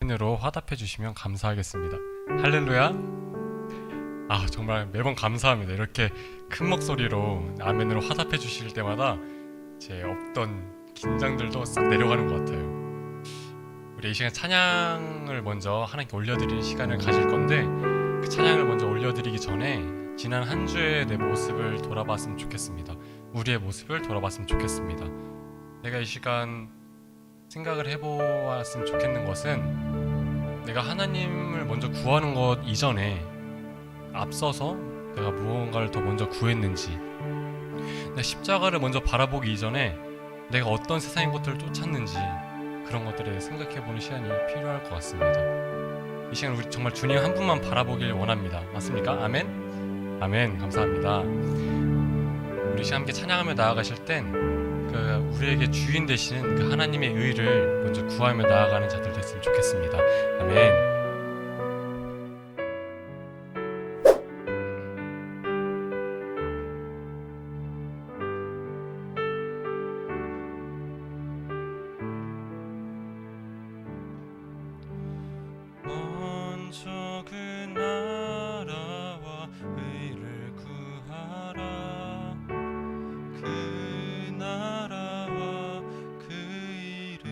아멘으로 화답해 주시면 감사하겠습니다. 할렐루야. 정말 매번 감사합니다. 이렇게 큰 목소리로 아멘으로 화답해 주실 때마다 제 없던 긴장들도 싹 내려가는 것 같아요. 우리 이 시간 찬양을 먼저 하나님께 올려드리는 시간을 가질 건데, 그 찬양을 먼저 올려드리기 전에 지난 한 주의 내 모습을 돌아봤으면 좋겠습니다. 우리의 모습을 돌아봤으면 좋겠습니다. 내가 이 시간 생각을 해보았으면 좋겠는 것은, 내가 하나님을 먼저 구하는 것 이전에 앞서서 내가 무언가를 더 먼저 구했는지, 내 십자가를 먼저 바라보기 이전에 내가 어떤 세상의 것들을 쫓았는지, 그런 것들에 생각해보는 시간이 필요할 것 같습니다. 이 시간 우리 정말 주님 한 분만 바라보길 원합니다. 맞습니까? 아멘? 아멘. 감사합니다. 우리 시간 함께 찬양하며 나아가실 땐 우리에게 주인 되시는 그 하나님의 의를 먼저 구하며 나아가는 자들 됐으면 좋겠습니다. 아멘. 먼저 그 나라와 의를 구하라. 그 나라와 그 일을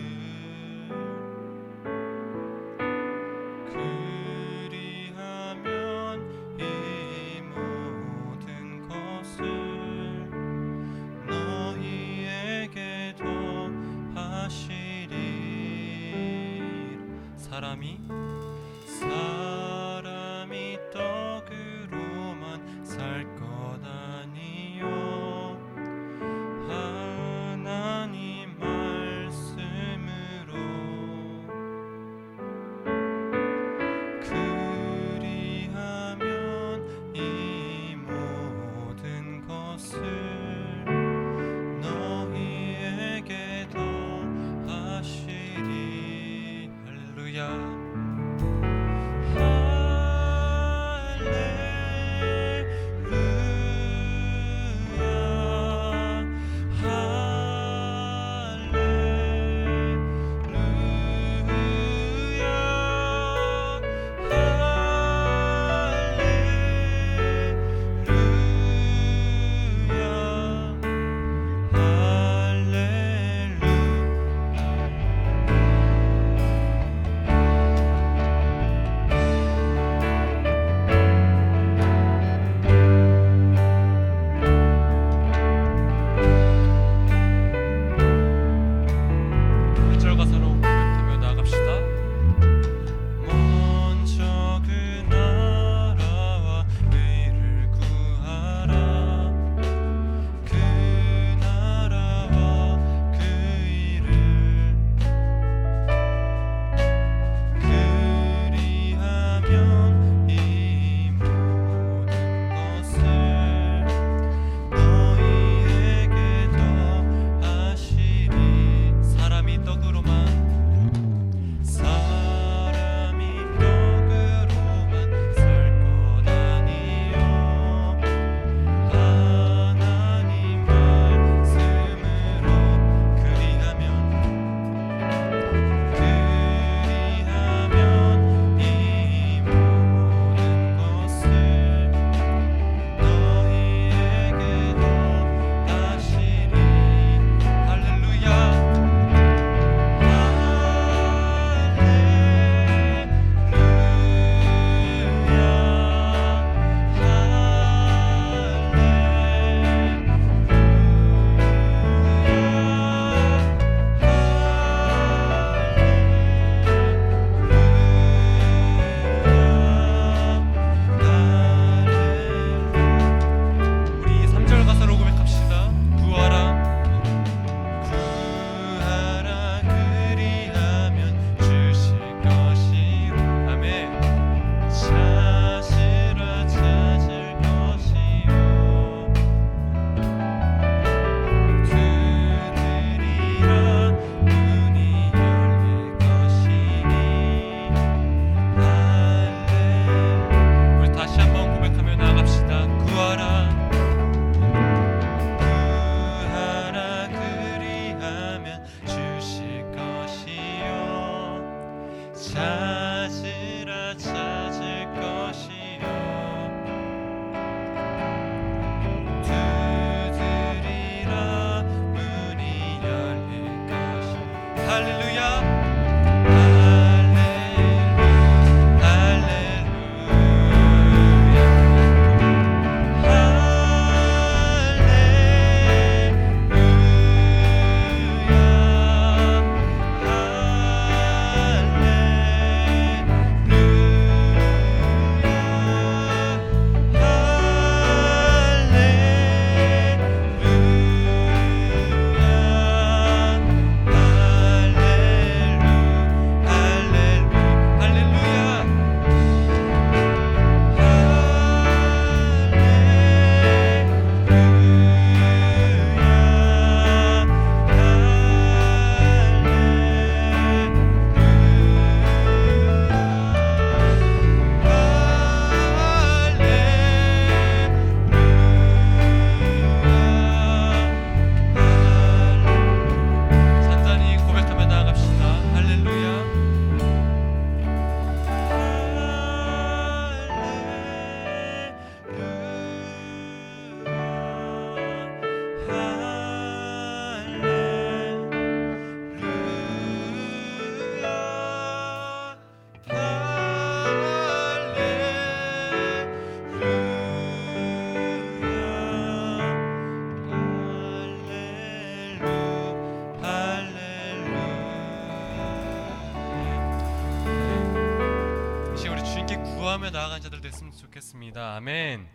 기도하며 나아간 자들 됐으면 좋겠습니다. 아멘.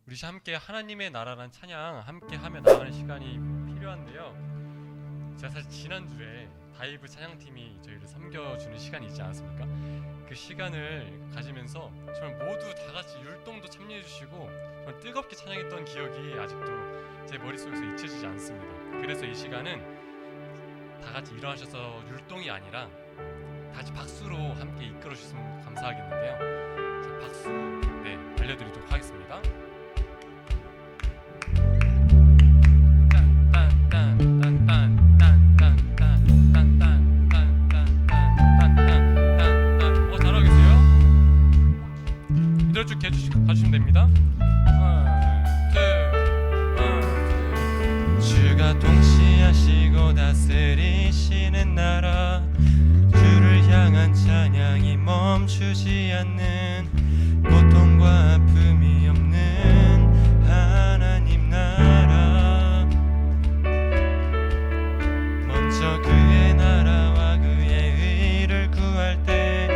우리 함께 하나님의 나라란 찬양 함께 하며 나가는 시간이 필요한데요. 제가 사실 지난주에 다이브 찬양팀이 저희를 섬겨주는 시간이 있지 않았습니까? 그 시간을 가지면서 저는 모두 다 같이 율동도 참여해 주시고 저는 뜨겁게 찬양했던 기억이 아직도 제 머릿속에서 잊혀지지 않습니다. 그래서 이 시간은 다 같이 일어나셔서 율동이 아니라 다 같이 박수로 함께 이끌어 주셨으면 감사하겠는데요. 자, 박수 알려드리도록 하겠습니다. 이대로 쭉 가주시면 됩니다. 주가 통치하시고 다스리시는 나라, 주를 향한 찬양이 멈추지 않는 고통과 아픔이 없는 하나님 나라. 먼저 그의 나라와 그의 의를 구할 때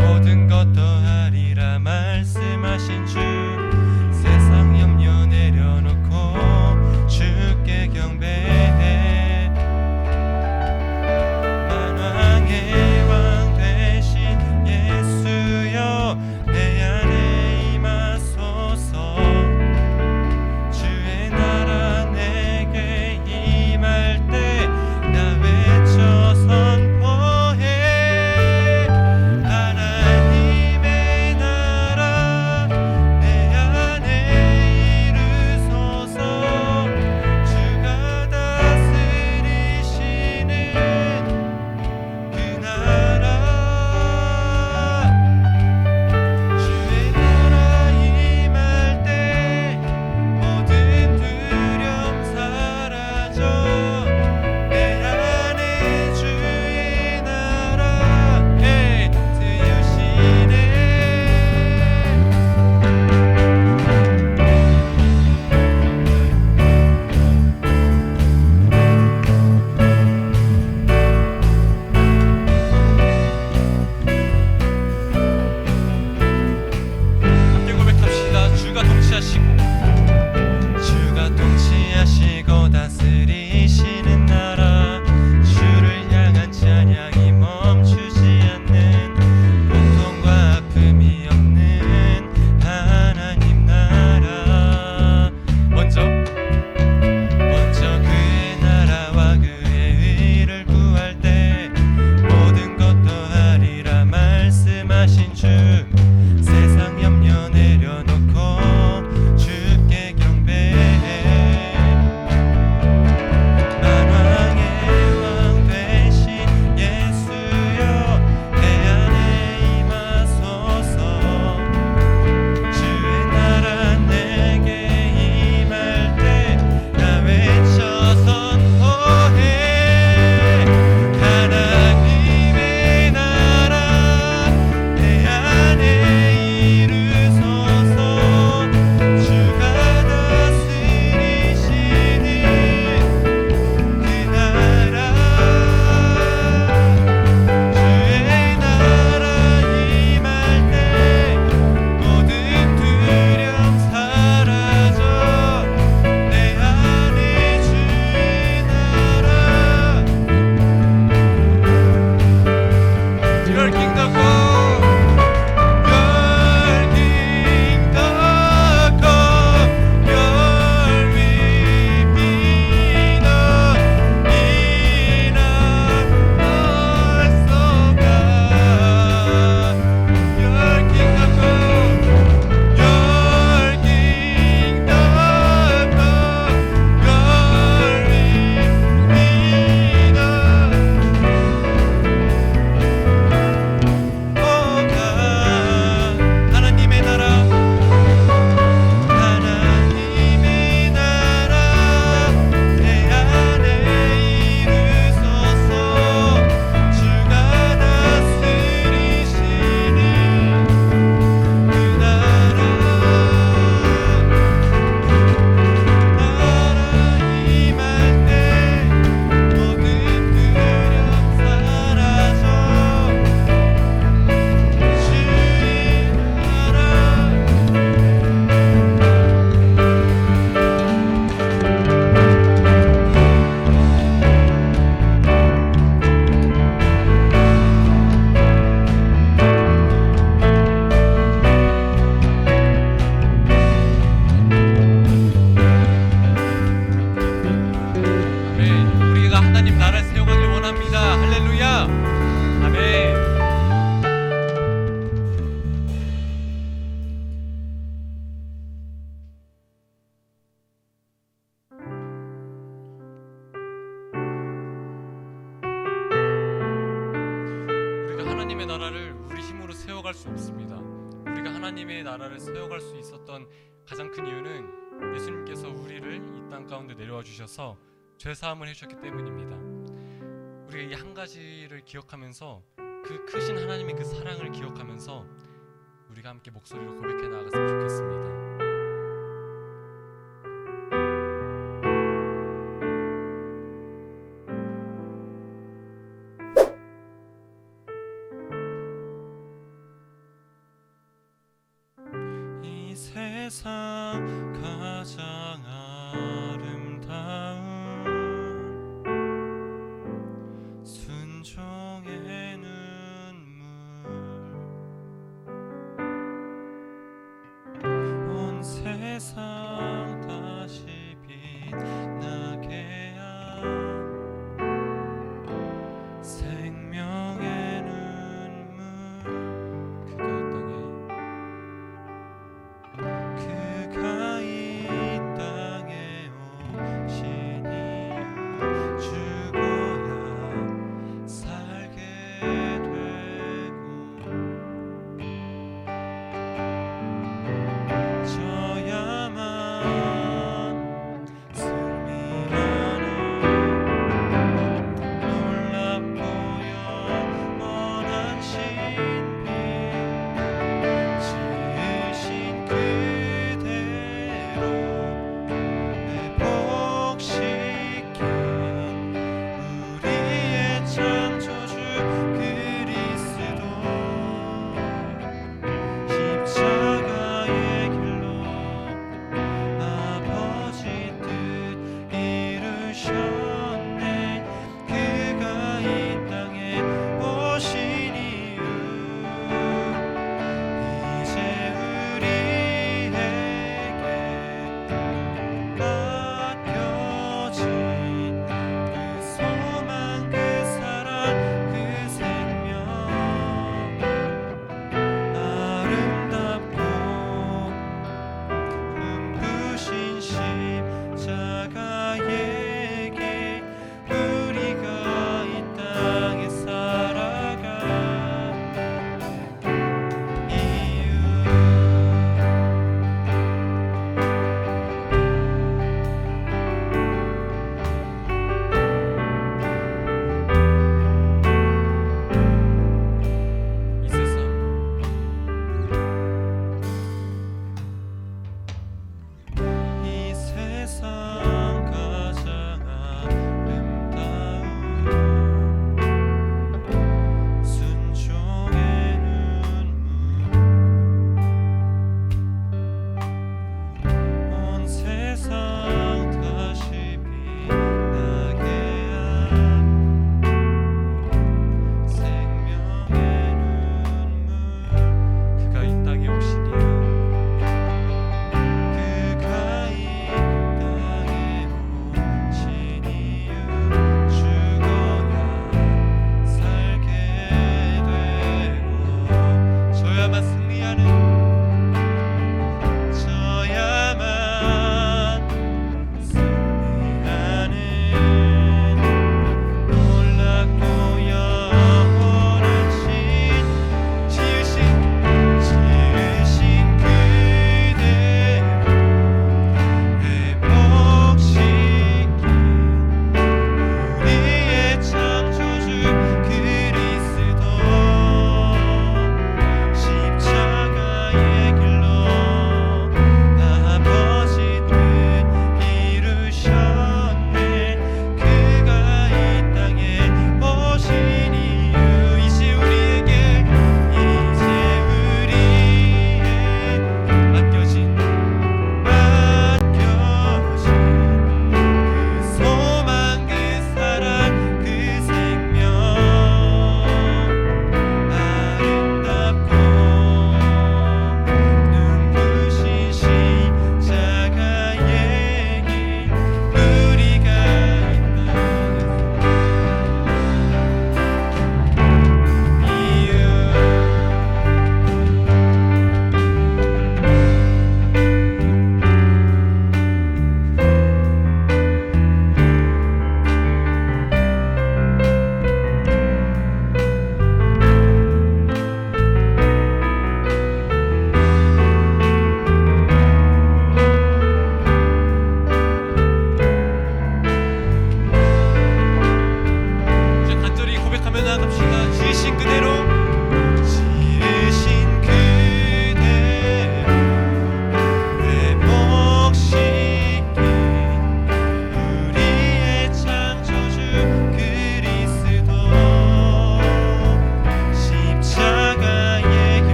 모든 것 더하리라 말씀하신 주, 세상 염려 내려놓고 주께 경배해. 만왕의 왕 되신 예수여, 하나님의 나라를 우리 힘으로 세워갈 수 없습니다. 우리가 하나님의 나라를 세워갈 수 있었던 가장 큰 이유는 예수님께서 우리를 이 땅 가운데 내려와 주셔서 죄사함을 해주셨기 때문입니다. 우리가 이 한 가지를 기억하면서 그 크신 하나님의 그 사랑을 기억하면서 우리가 함께 목소리로 고백해 나아갔으면 좋겠습니다. 이 세상 가장 아름다운 순종의 눈물, 온 세상 다시 빛나게 한 생명의 눈물, 그가 이 땅에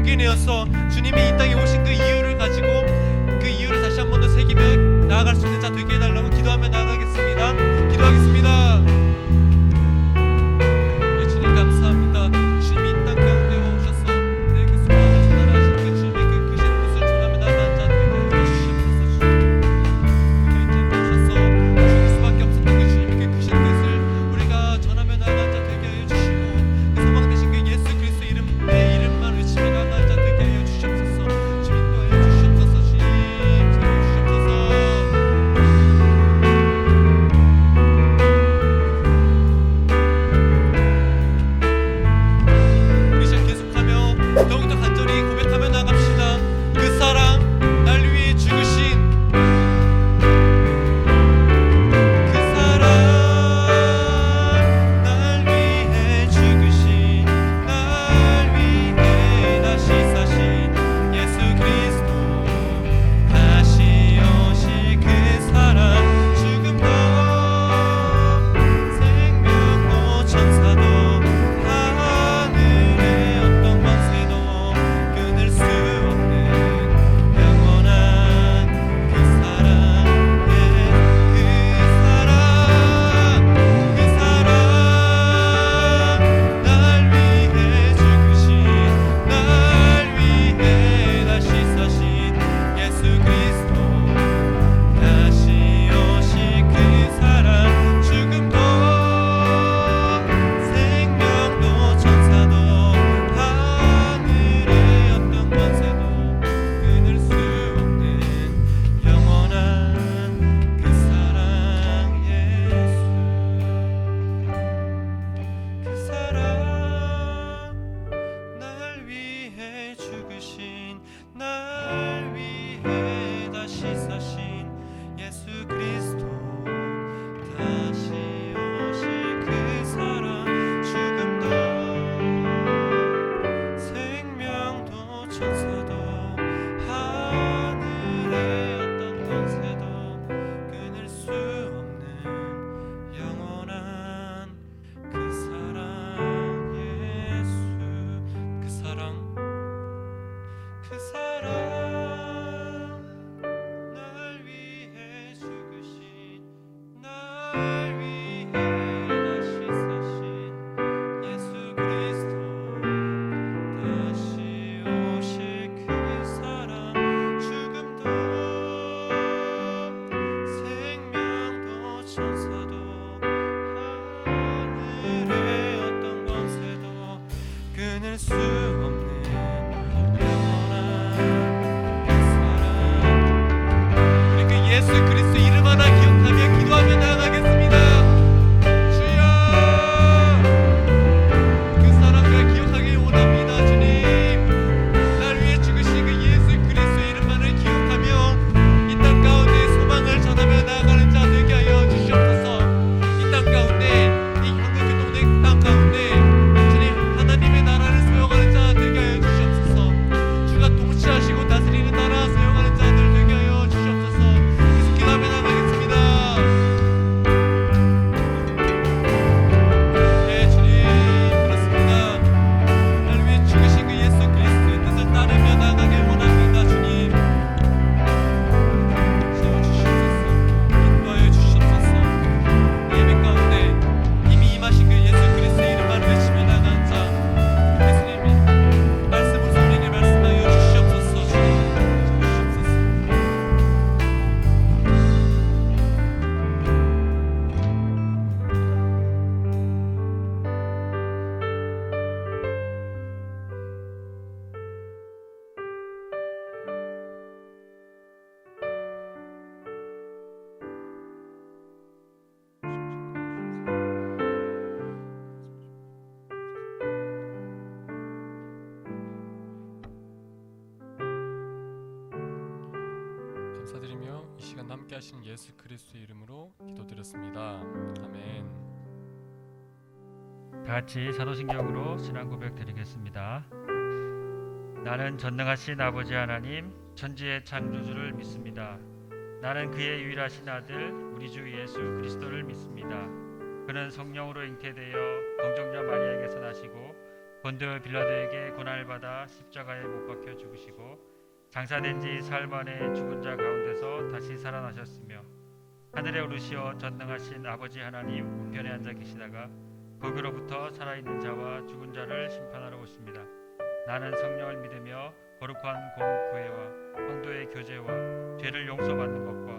알게 되어서 주님이 이 땅에 오신 그 이유를 가지고 그 이유를 다시 한 번 더 새기며 나아갈 수 있는 자 되게 해달라고 기도하며 나아가겠습니다. 기도하겠습니다. 예, 주님 감사합니다. 주님이 이 땅 가운데 오셔서 내 그 소망을 전하신 그 주님의 그 크신 뜻을 전하며 나아가는 자 되게 해주시옵소서. 주님 오셔서 죽을 수밖에 없었던 그 주님의 그 크신 뜻을 우리가 전하며 나아가는 자 되게 하여 주시고 그 소망 되신 그 예수 그리스도 이름 내 이름만 외치며 나아가는 자 되게 하여 주시옵소서. 주님 인도하여 주시옵소서. 주님 인도하여 주시옵소서. 우리 시간 계속하며 더욱더 간절히 고백하며 나갑시다. 그 사랑 날 위해 죽으신 그 사랑 날 위해 죽으신 날 위해 다시 사신 예수 그리스도 다시 오실 그 사랑 죽음도 생명도 천사도 하늘의 어떤 권세도 끊을 수 없는 영원한 그 사랑 그 사랑 날 위해 죽으신 날 위해 다시 사신 예수 그리스도 다시 오실 그 사랑 죽음도 생명도 천사도 하늘의 어떤 권세도 끊을 수 없는 영원한 그 사랑 예수 그 사랑 날 위해 죽으신 날 위해 다시 사신 예수 그리스도 다시 오실 그 사랑 죽음도 생명도 천사도 하늘의 어떤 권세도 끊을 수 없는 영원한 그 사랑 예수 그 사랑 날 위해 죽으신 날 위해 다시 사신 예수 그리스도 다시 오실 그 사랑 죽음도 생명도 천사도 하늘의 어떤 권세도 끊을 수 없는 영원한 그 사랑 우리 그 예수 그리스도 이름 하나 기억하며 기도하며 나아가겠습니다. 주여 그 사랑 우리가 기억하길 원합니다. 주님 날 위해 죽으신 그 예수 그리스도 이름만을 기억하며 이 땅 가운데 소망을 전하며 나아가는 자 되게 하여 주시옵소서. 이 땅 가운데 이 한국교동의 땅 가운데 주님 하나님의 나라를 소용하는 자 되게 하여 주시옵소서. 주가 통치하시고 다스리는 나라 소용하는 자들 되게 하여 주시옵소서. 계속 기도하며 나가겠습니다. 네 주님 그렇습니다. 날 위해 죽으신 그 예수 그리스도의 뜻을 따르며 나가길 원합니다. 주님 세워주시옵소서. 인도하여 주시옵소서. 예배 가운데 이미 임하신 그 예수 그리스도의 이름만 외치며 나간 자 예수님이 말씀으로 우리에게 말씀하여 주시옵소서. 주님 주시옵소서. 감사드리며 이 시간 함께 하신 예수 그리스도의 이름으로 기도드렸습니다. 아멘. 다 같이 사도신경으로 신앙 고백 드리겠습니다. 나는 전능하신 아버지 하나님 천지의 창조주를 믿습니다. 나는 그의 유일하신 아들 우리 주 예수 그리스도를 믿습니다. 그는 성령으로 잉태되어 동정녀 마리아에게서 나시고 본드 빌라도에게 고난을 받아 십자가에 못 박혀 죽으시고 장사된 지 사흘 만에 죽은 자 가운데서 다시 살아나셨으며 하늘에 오르시어 전능하신 아버지 하나님 우편에 앉아 계시다가 거기로부터 살아있는 자와 죽은 자를 심판하러 오십니다. 나는 성령을 믿으며 거룩한 공구회와 성도의 교제와 죄를 용서받는 것과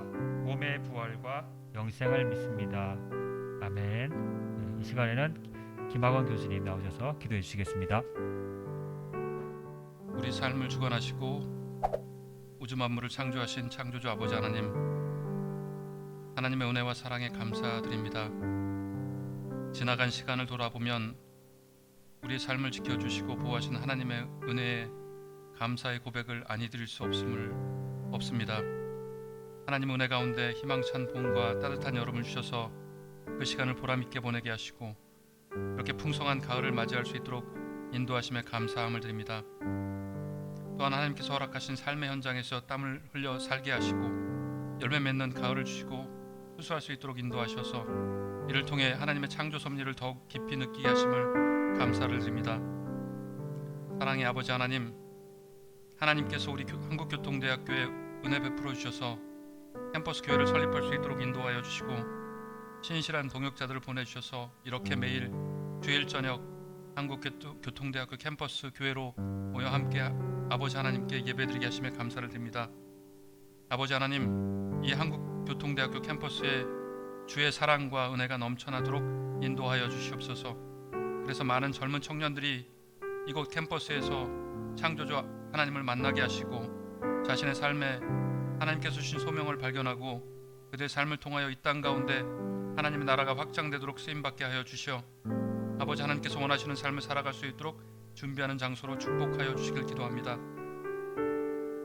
몸의 부활과 영생을 믿습니다. 아멘. 이 시간에는 김학원 교수님 나오셔서 기도해 주시겠습니다. 우리 삶을 주관하시고 우주 만물을 창조하신 창조주 아버지 하나님, 하나님의 은혜와 사랑에 감사드립니다. 지나간 시간을 돌아보면 우리의 삶을 지켜주시고 보호하신 하나님의 은혜에 감사의 고백을 아니 드릴 수 없습니다. 하나님 은혜 가운데 희망찬 봄과 따뜻한 여름을 주셔서 그 시간을 보람있게 보내게 하시고 이렇게 풍성한 가을을 맞이할 수 있도록 인도하심에 감사함을 드립니다. 또한 하나님께서 허락하신 삶의 현장에서 땀을 흘려 살게 하시고 열매 맺는 가을을 주시고 수수할 수 있도록 인도하셔서 이를 통해 하나님의 창조 섭리를 더욱 깊이 느끼게 하심을 감사를 드립니다. 사랑의 아버지 하나님, 하나님께서 우리 한국교통대학교에 은혜 베풀어 주셔서 캠퍼스 교회를 설립할 수 있도록 인도하여 주시고 신실한 동역자들을 보내주셔서 이렇게 매일 주일 저녁 한국교통대학교 캠퍼스 교회로 모여 함께 아버지 하나님께 예배드리게 하심에 감사를 드립니다. 아버지 하나님, 이 한국교통대학교 캠퍼스에 주의 사랑과 은혜가 넘쳐나도록 인도하여 주시옵소서. 그래서 많은 젊은 청년들이 이곳 캠퍼스에서 창조주 하나님을 만나게 하시고 자신의 삶에 하나님께서 주신 소명을 발견하고 그들의 삶을 통하여 이 땅 가운데 하나님의 나라가 확장되도록 쓰임받게 하여 주시어 아버지 하나님께서 원하시는 삶을 살아갈 수 있도록 준비하는 장소로 축복하여 주시길 기도합니다.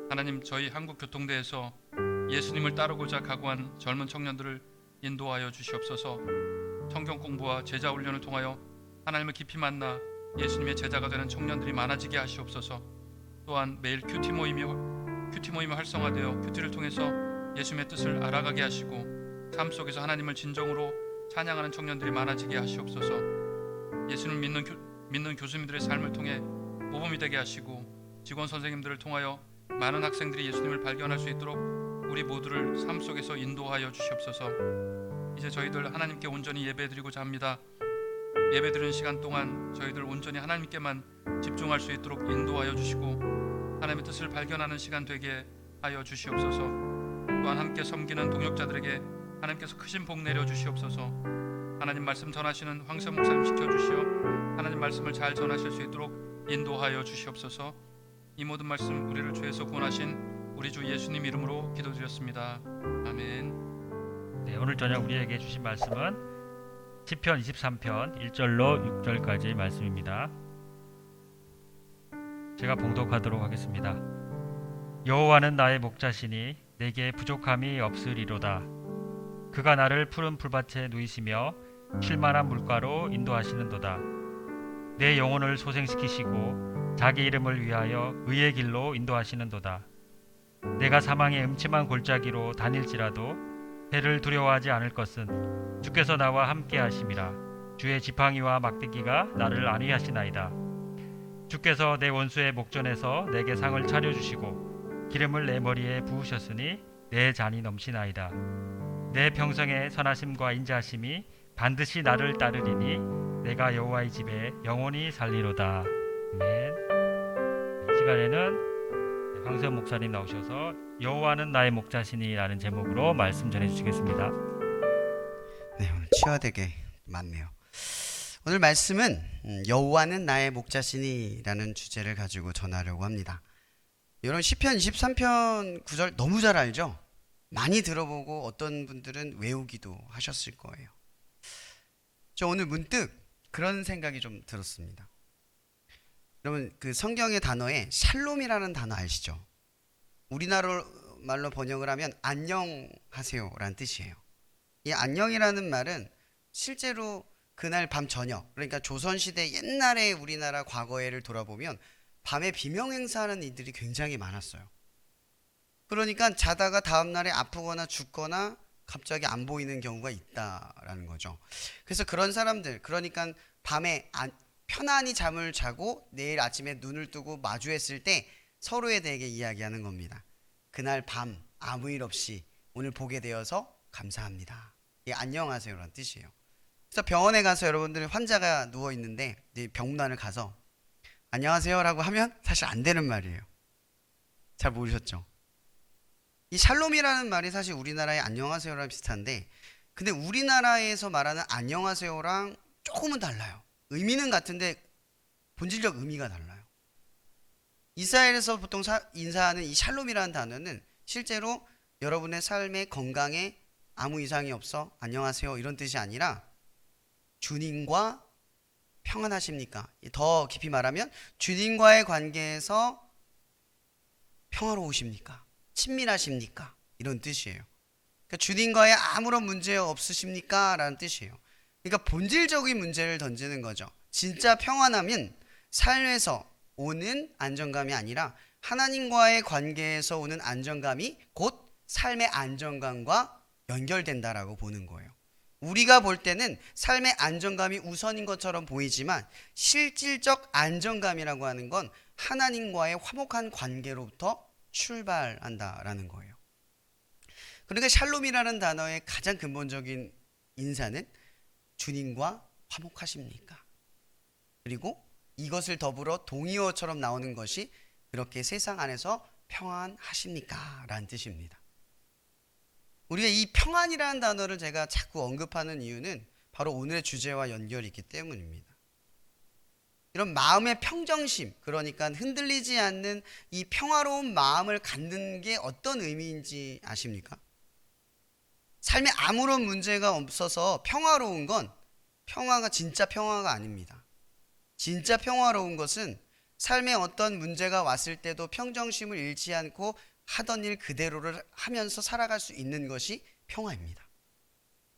하나님, 저희 한국교통대에서 예수님을 따르고자 각오한 젊은 청년들을 인도하여 주시옵소서. 성경 공부와 제자 훈련을 통하여 하나님을 깊이 만나 예수님의 제자가 되는 청년들이 많아지게 하시옵소서. 또한 매일 큐티 모임이 활성화되어 큐티를 통해서 예수님의 뜻을 알아가게 하시고 삶 속에서 하나님을 진정으로 찬양하는 청년들이 많아지게 하시옵소서. 예수님을 믿는 교수님들의 삶을 통해 모범이 되게 하시고 직원 선생님들을 통하여 많은 학생들이 예수님을 발견할 수 있도록 우리 모두를 삶 속에서 인도하여 주시옵소서. 이제 저희들 하나님께 온전히 예배드리고자 합니다. 예배드리는 시간 동안 저희들 온전히 하나님께만 집중할 수 있도록 인도하여 주시고 하나님의 뜻을 발견하는 시간 되게 하여 주시옵소서. 또한 함께 섬기는 동역자들에게 하나님께서 크신 복 내려 주시옵소서. 하나님 말씀 전하시는 황선 목사님 시켜주시어 하나님 말씀을 잘 전하실 수 있도록 인도하여 주시옵소서. 이 모든 말씀 우리를 죄에서 구원하신 우리 주 예수님 이름으로 기도드렸습니다. 아멘. 네, 오늘 저녁 우리에게 주신 말씀은 시편 23편 1절로 6절까지 말씀입니다. 제가 봉독하도록 하겠습니다. 여호와는 나의 목자시니 내게 부족함이 없으리로다. 그가 나를 푸른 풀밭에 누이시며 쉴만한 물가로 인도하시는도다. 내 영혼을 소생시키시고 자기 이름을 위하여 의의 길로 인도하시는도다. 내가 사망의 음침한 골짜기로 다닐지라도 해를 두려워하지 않을 것은 주께서 나와 함께 하심이라. 주의 지팡이와 막대기가 나를 안위하시나이다. 주께서 내 원수의 목전에서 내게 상을 차려주시고 기름을 내 머리에 부으셨으니 내 잔이 넘치나이다. 내 평생의 선하심과 인자하심이 반드시 나를 따르리니 내가 여호와의 집에 영원히 살리로다. 아멘. 이 시간에는 황세현 목사님 나오셔서 여호와는 나의 목자시니 라는 제목으로 말씀 전해주시겠습니다. 네, 오늘 치화되게 많네요. 오늘 말씀은 여호와는 나의 목자시니 라는 주제를 가지고 전하려고 합니다. 여러분 시편 23편 9절 너무 잘 알죠? 많이 들어보고 어떤 분들은 외우기도 하셨을 거예요. 저 오늘 문득 그런 생각이 좀 들었습니다. 여러분 그 성경의 단어에 샬롬이라는 단어 아시죠? 우리나라 말로 번역을 하면 안녕하세요 라는 뜻이에요. 이 안녕이라는 말은 실제로 그날 밤 저녁, 그러니까 조선시대 옛날에 우리나라 과거에를 돌아보면 밤에 비명 행사하는 이들이 굉장히 많았어요. 그러니까 자다가 다음날에 아프거나 죽거나 갑자기 안 보이는 경우가 있다라는 거죠. 그래서 그런 사람들, 그러니까 밤에 편안히 잠을 자고 내일 아침에 눈을 뜨고 마주했을 때 서로에 대해 이야기하는 겁니다. 그날 밤 아무 일 없이 오늘 보게 되어서 감사합니다. 이게 안녕하세요라는 뜻이에요. 그래서 병원에 가서 여러분들 환자가 누워 있는데 병문안을 가서 안녕하세요라고 하면 사실 안 되는 말이에요. 잘 모르셨죠? 이 샬롬이라는 말이 사실 우리나라의 안녕하세요랑 비슷한데, 근데 우리나라에서 말하는 안녕하세요랑 조금은 달라요. 의미는 같은데 본질적 의미가 달라요. 이스라엘에서 보통 인사하는 이 샬롬이라는 단어는 실제로 여러분의 삶의 건강에 아무 이상이 없어 안녕하세요 이런 뜻이 아니라 주님과 평안하십니까? 더 깊이 말하면 주님과의 관계에서 평화로우십니까? 친밀하십니까? 이런 뜻이에요. 그러니까 주님과의 아무런 문제 없으십니까? 라는 뜻이에요. 그러니까 본질적인 문제를 던지는 거죠. 진짜 평안하면 삶에서 오는 안정감이 아니라 하나님과의 관계에서 오는 안정감이 곧 삶의 안정감과 연결된다라고 보는 거예요. 우리가 볼 때는 삶의 안정감이 우선인 것처럼 보이지만 실질적 안정감이라고 하는 건 하나님과의 화목한 관계로부터 출발한다라는 거예요. 그러니까 샬롬이라는 단어의 가장 근본적인 인사는 주님과 화목하십니까? 그리고 이것을 더불어 동의어처럼 나오는 것이 그렇게 세상 안에서 평안하십니까? 라는 뜻입니다. 우리가 이 평안이라는 단어를 제가 자꾸 언급하는 이유는 바로 오늘의 주제와 연결이 있기 때문입니다. 이런 마음의 평정심, 그러니까 흔들리지 않는 이 평화로운 마음을 갖는 게 어떤 의미인지 아십니까? 삶에 아무런 문제가 없어서 평화로운 건 평화가 진짜 평화가 아닙니다. 진짜 평화로운 것은 삶에 어떤 문제가 왔을 때도 평정심을 잃지 않고 하던 일 그대로를 하면서 살아갈 수 있는 것이 평화입니다.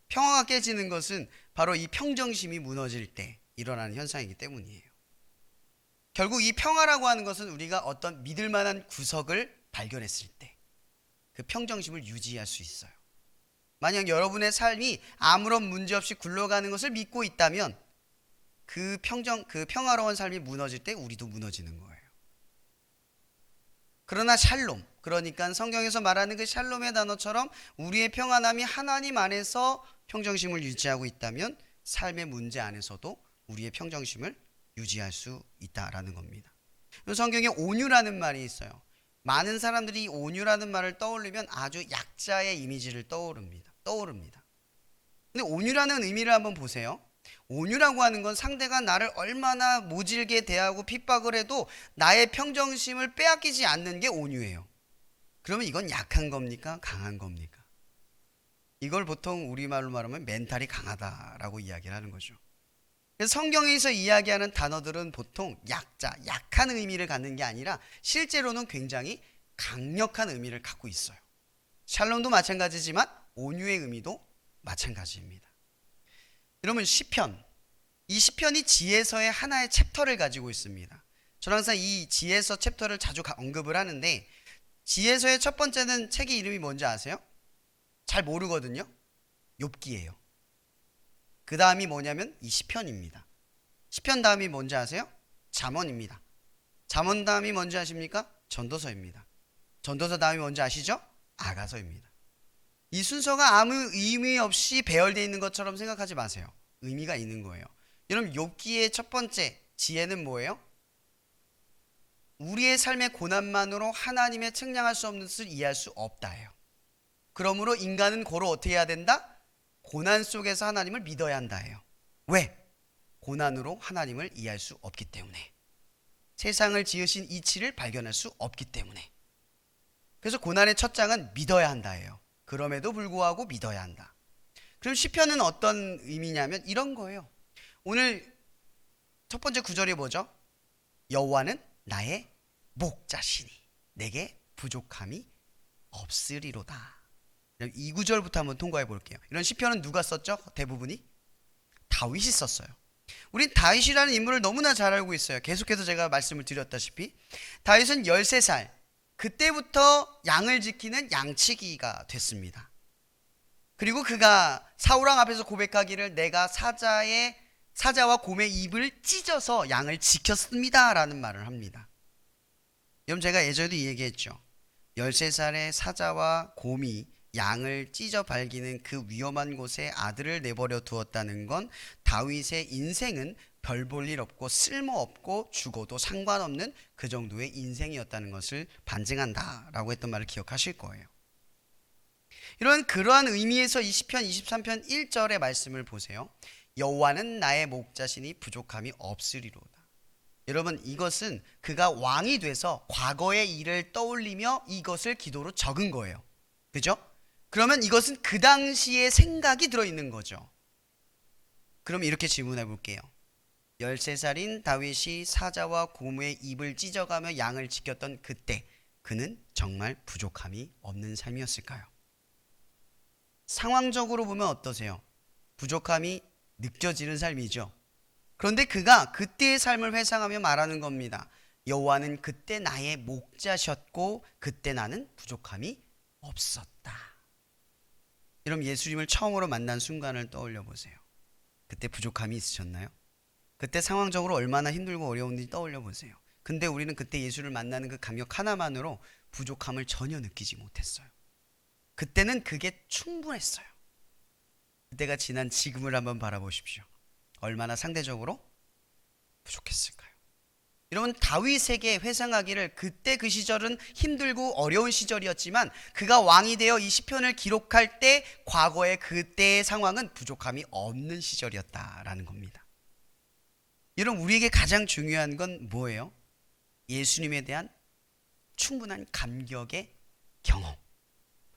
평화가 깨지는 것은 바로 이 평정심이 무너질 때 일어나는 현상이기 때문이에요. 결국 이 평화라고 하는 것은 우리가 어떤 믿을 만한 구석을 발견했을 때 그 평정심을 유지할 수 있어요. 만약 여러분의 삶이 아무런 문제 없이 굴러가는 것을 믿고 있다면 그 평화로운 삶이 무너질 때 우리도 무너지는 거예요. 그러나 샬롬, 그러니까 성경에서 말하는 그 샬롬의 단어처럼 우리의 평안함이 하나님 안에서 평정심을 유지하고 있다면 삶의 문제 안에서도 우리의 평정심을 유지할 수 있다라는 겁니다. 성경에 온유라는 말이 있어요. 많은 사람들이 이 온유라는 말을 떠올리면 아주 약자의 이미지를 떠오릅니다. 근데 온유라는 의미를 한번 보세요. 온유라고 하는 건 상대가 나를 얼마나 모질게 대하고 핍박을 해도 나의 평정심을 빼앗기지 않는 게 온유예요. 그러면 이건 약한 겁니까? 강한 겁니까? 이걸 보통 우리말로 말하면 멘탈이 강하다라고 이야기를 하는 거죠. 그래서 성경에서 이야기하는 단어들은 보통 약자, 약한 의미를 갖는 게 아니라 실제로는 굉장히 강력한 의미를 갖고 있어요. 샬롬도 마찬가지지만 온유의 의미도 마찬가지입니다. 여러분 시편, 이 시편이 지혜서의 하나의 챕터를 가지고 있습니다. 저는 항상 이 지혜서 챕터를 자주 언급을 하는데 지혜서의 첫 번째는 책의 이름이 뭔지 아세요? 잘 모르거든요. 욥기예요. 그 다음이 뭐냐면 이 시편입니다. 시편 다음이 뭔지 아세요? 잠언입니다. 잠언 다음이 뭔지 아십니까? 전도서입니다. 전도서 다음이 뭔지 아시죠? 아가서입니다. 이 순서가 아무 의미 없이 배열되어 있는 것처럼 생각하지 마세요. 의미가 있는 거예요. 여러분 욥기의 첫 번째 지혜는 뭐예요? 우리의 삶의 고난만으로 하나님의 측량할 수 없는 것을 이해할 수 없다예요. 그러므로 인간은 고로 어떻게 해야 된다? 고난 속에서 하나님을 믿어야 한다예요. 왜? 고난으로 하나님을 이해할 수 없기 때문에. 세상을 지으신 이치를 발견할 수 없기 때문에. 그래서 고난의 첫 장은 믿어야 한다예요. 그럼에도 불구하고 믿어야 한다. 그럼 시편은 어떤 의미냐면 이런 거예요. 오늘 첫 번째 구절이 뭐죠? 여호와는 나의 목자시니 내게 부족함이 없으리로다. 이 구절부터 한번 통과해 볼게요. 이런 시편은 누가 썼죠? 대부분이 다윗이 썼어요. 우린 다윗이라는 인물을 너무나 잘 알고 있어요. 계속해서 제가 말씀을 드렸다시피 다윗은 13살 그때부터 양을 지키는 양치기가 됐습니다. 그리고 그가 사울왕 앞에서 고백하기를 내가 사자의 사자와 곰의 입을 찢어서 양을 지켰습니다라는 말을 합니다. 여러분, 제가 예전에도 이 얘기했죠. 13살의 사자와 곰이 양을 찢어 발기는 그 위험한 곳에 아들을 내버려 두었다는 건 다윗의 인생은 별 볼 일 없고 쓸모없고 죽어도 상관없는 그 정도의 인생이었다는 것을 반증한다라고 했던 말을 기억하실 거예요. 그러한 의미에서 이 시편 23편 1절의 말씀을 보세요. 여호와는 나의 목자시니 부족함이 없으리로다. 여러분, 이것은 그가 왕이 돼서 과거의 일을 떠올리며 이것을 기도로 적은 거예요. 그죠? 그러면 이것은 그 당시의 생각이 들어있는 거죠. 그럼 이렇게 질문해 볼게요. 13살인 다윗이 사자와 곰의 입을 찢어가며 양을 지켰던 그때 그는 정말 부족함이 없는 삶이었을까요? 상황적으로 보면 어떠세요? 부족함이 느껴지는 삶이죠. 그런데 그가 그때의 삶을 회상하며 말하는 겁니다. 여호와는 그때 나의 목자셨고 그때 나는 부족함이 없었다. 여러분, 예수님을 처음으로 만난 순간을 떠올려 보세요. 그때 부족함이 있으셨나요? 그때 상황적으로 얼마나 힘들고 어려운지 떠올려 보세요. 근데 우리는 그때 예수를 만나는 그 감격 하나만으로 부족함을 전혀 느끼지 못했어요. 그때는 그게 충분했어요. 그때가 지난 지금을 한번 바라보십시오. 얼마나 상대적으로 부족했을까요? 여러분, 다윗에게 회상하기를 그때 그 시절은 힘들고 어려운 시절이었지만 그가 왕이 되어 이 시편을 기록할 때 과거의 그때의 상황은 부족함이 없는 시절이었다라는 겁니다. 여러분, 우리에게 가장 중요한 건 뭐예요? 예수님에 대한 충분한 감격의 경험.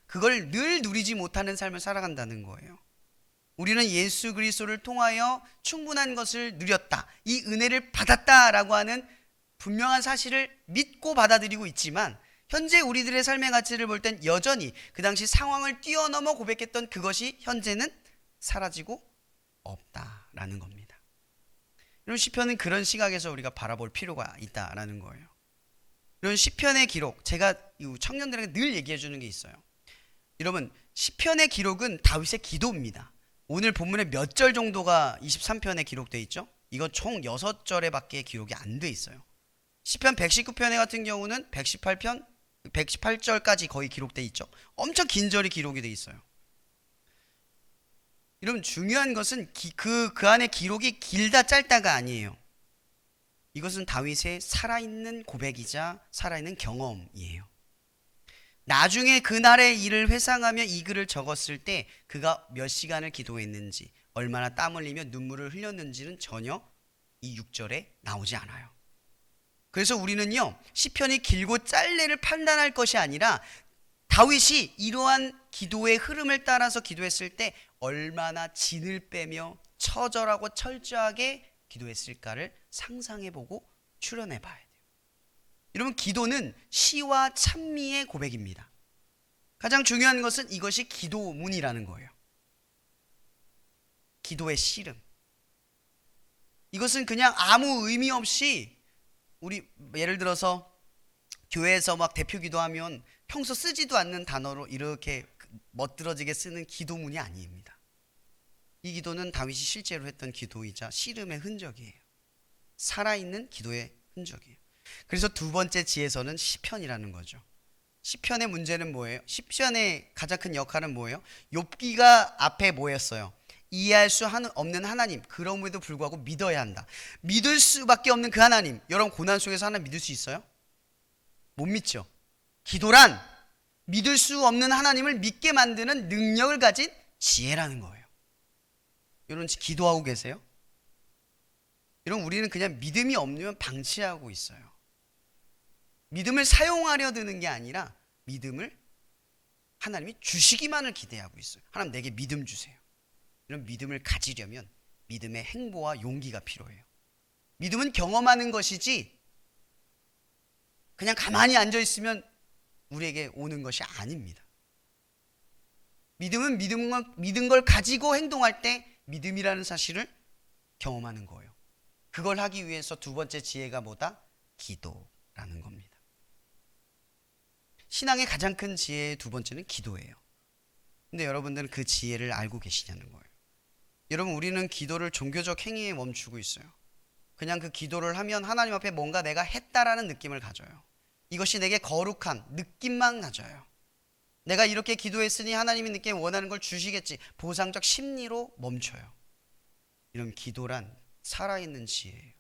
그걸 늘 누리지 못하는 삶을 살아간다는 거예요. 우리는 예수 그리스도를 통하여 충분한 것을 누렸다, 이 은혜를 받았다라고 하는 분명한 사실을 믿고 받아들이고 있지만 현재 우리들의 삶의 가치를 볼 땐 여전히 그 당시 상황을 뛰어넘어 고백했던 그것이 현재는 사라지고 없다라는 겁니다. 이런 시편은 그런 시각에서 우리가 바라볼 필요가 있다라는 거예요. 이런 시편의 기록, 제가 청년들에게 늘 얘기해 주는 게 있어요. 여러분, 시편의 기록은 다윗의 기도입니다. 오늘 본문에 몇 절 정도가 23편에 기록되어 있죠? 이거 총 6절에 밖에 기록이 안 돼 있어요. 시편 119편에 같은 경우는 118절까지 거의 기록되어 있죠. 엄청 긴 절이 기록이 돼 있어요. 여러분, 중요한 것은 그 안에 기록이 길다 짧다가 아니에요. 이것은 다윗의 살아있는 고백이자 살아있는 경험이에요. 나중에 그날의 일을 회상하며 이 글을 적었을 때 그가 몇 시간을 기도했는지, 얼마나 땀 흘리며 눈물을 흘렸는지는 전혀 이 6절에 나오지 않아요. 그래서 우리는요, 시편이 길고 짧네를 판단할 것이 아니라 다윗이 이러한 기도의 흐름을 따라서 기도했을 때 얼마나 진을 빼며 처절하고 철저하게 기도했을까를 상상해보고 추론해봐야 돼요. 여러분, 기도는 시와 찬미의 고백입니다. 가장 중요한 것은 이것이 기도문이라는 거예요. 기도의 씨름. 이것은 그냥 아무 의미 없이 우리 예를 들어서 교회에서 막 대표 기도하면 평소 쓰지도 않는 단어로 이렇게 멋들어지게 쓰는 기도문이 아닙니다. 이 기도는 다윗이 실제로 했던 기도이자 씨름의 흔적이에요. 살아있는 기도의 흔적이에요. 그래서 두 번째 지혜서는 시편이라는 거죠. 시편의 문제는 뭐예요? 시편의 가장 큰 역할은 뭐예요? 욥기가 앞에 뭐였어요? 이해할 수 없는 하나님, 그럼에도 불구하고 믿어야 한다. 믿을 수밖에 없는 그 하나님. 여러분, 고난 속에서 하나님 믿을 수 있어요? 못 믿죠. 기도란 믿을 수 없는 하나님을 믿게 만드는 능력을 가진 지혜라는 거예요. 여러분, 기도하고 계세요? 여러분, 우리는 그냥 믿음이 없으면 방치하고 있어요. 믿음을 사용하려 드는 게 아니라 믿음을 하나님이 주시기만을 기대하고 있어요. 하나님, 내게 믿음 주세요. 이런 믿음을 가지려면 믿음의 행보와 용기가 필요해요. 믿음은 경험하는 것이지 그냥 가만히 앉아 있으면 우리에게 오는 것이 아닙니다. 믿음은 믿은 걸 가지고 행동할 때 믿음이라는 사실을 경험하는 거예요. 그걸 하기 위해서 두 번째 지혜가 뭐다? 기도라는 겁니다. 신앙의 가장 큰 지혜의 두 번째는 기도예요. 근데 여러분들은 그 지혜를 알고 계시냐는 거예요. 여러분, 우리는 기도를 종교적 행위에 멈추고 있어요. 그냥 그 기도를 하면 하나님 앞에 뭔가 내가 했다라는 느낌을 가져요. 이것이 내게 거룩한 느낌만 가져요. 내가 이렇게 기도했으니 하나님이 내게 원하는 걸 주시겠지, 보상적 심리로 멈춰요. 이런 기도란 살아있는 지혜예요.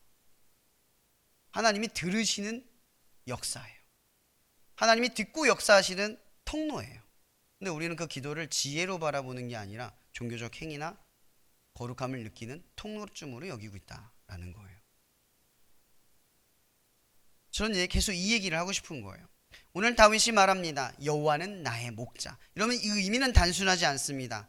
하나님이 들으시는 역사예요. 하나님이 듣고 역사하시는 통로예요. 근데 우리는 그 기도를 지혜로 바라보는 게 아니라 종교적 행위나 거룩함을 느끼는 통로쯤으로 여기고 있다라는 거예요. 저는 계속 이 얘기를 하고 싶은 거예요. 오늘 다윗이 말합니다. 여호와는 나의 목자. 이러면 이 의미는 단순하지 않습니다.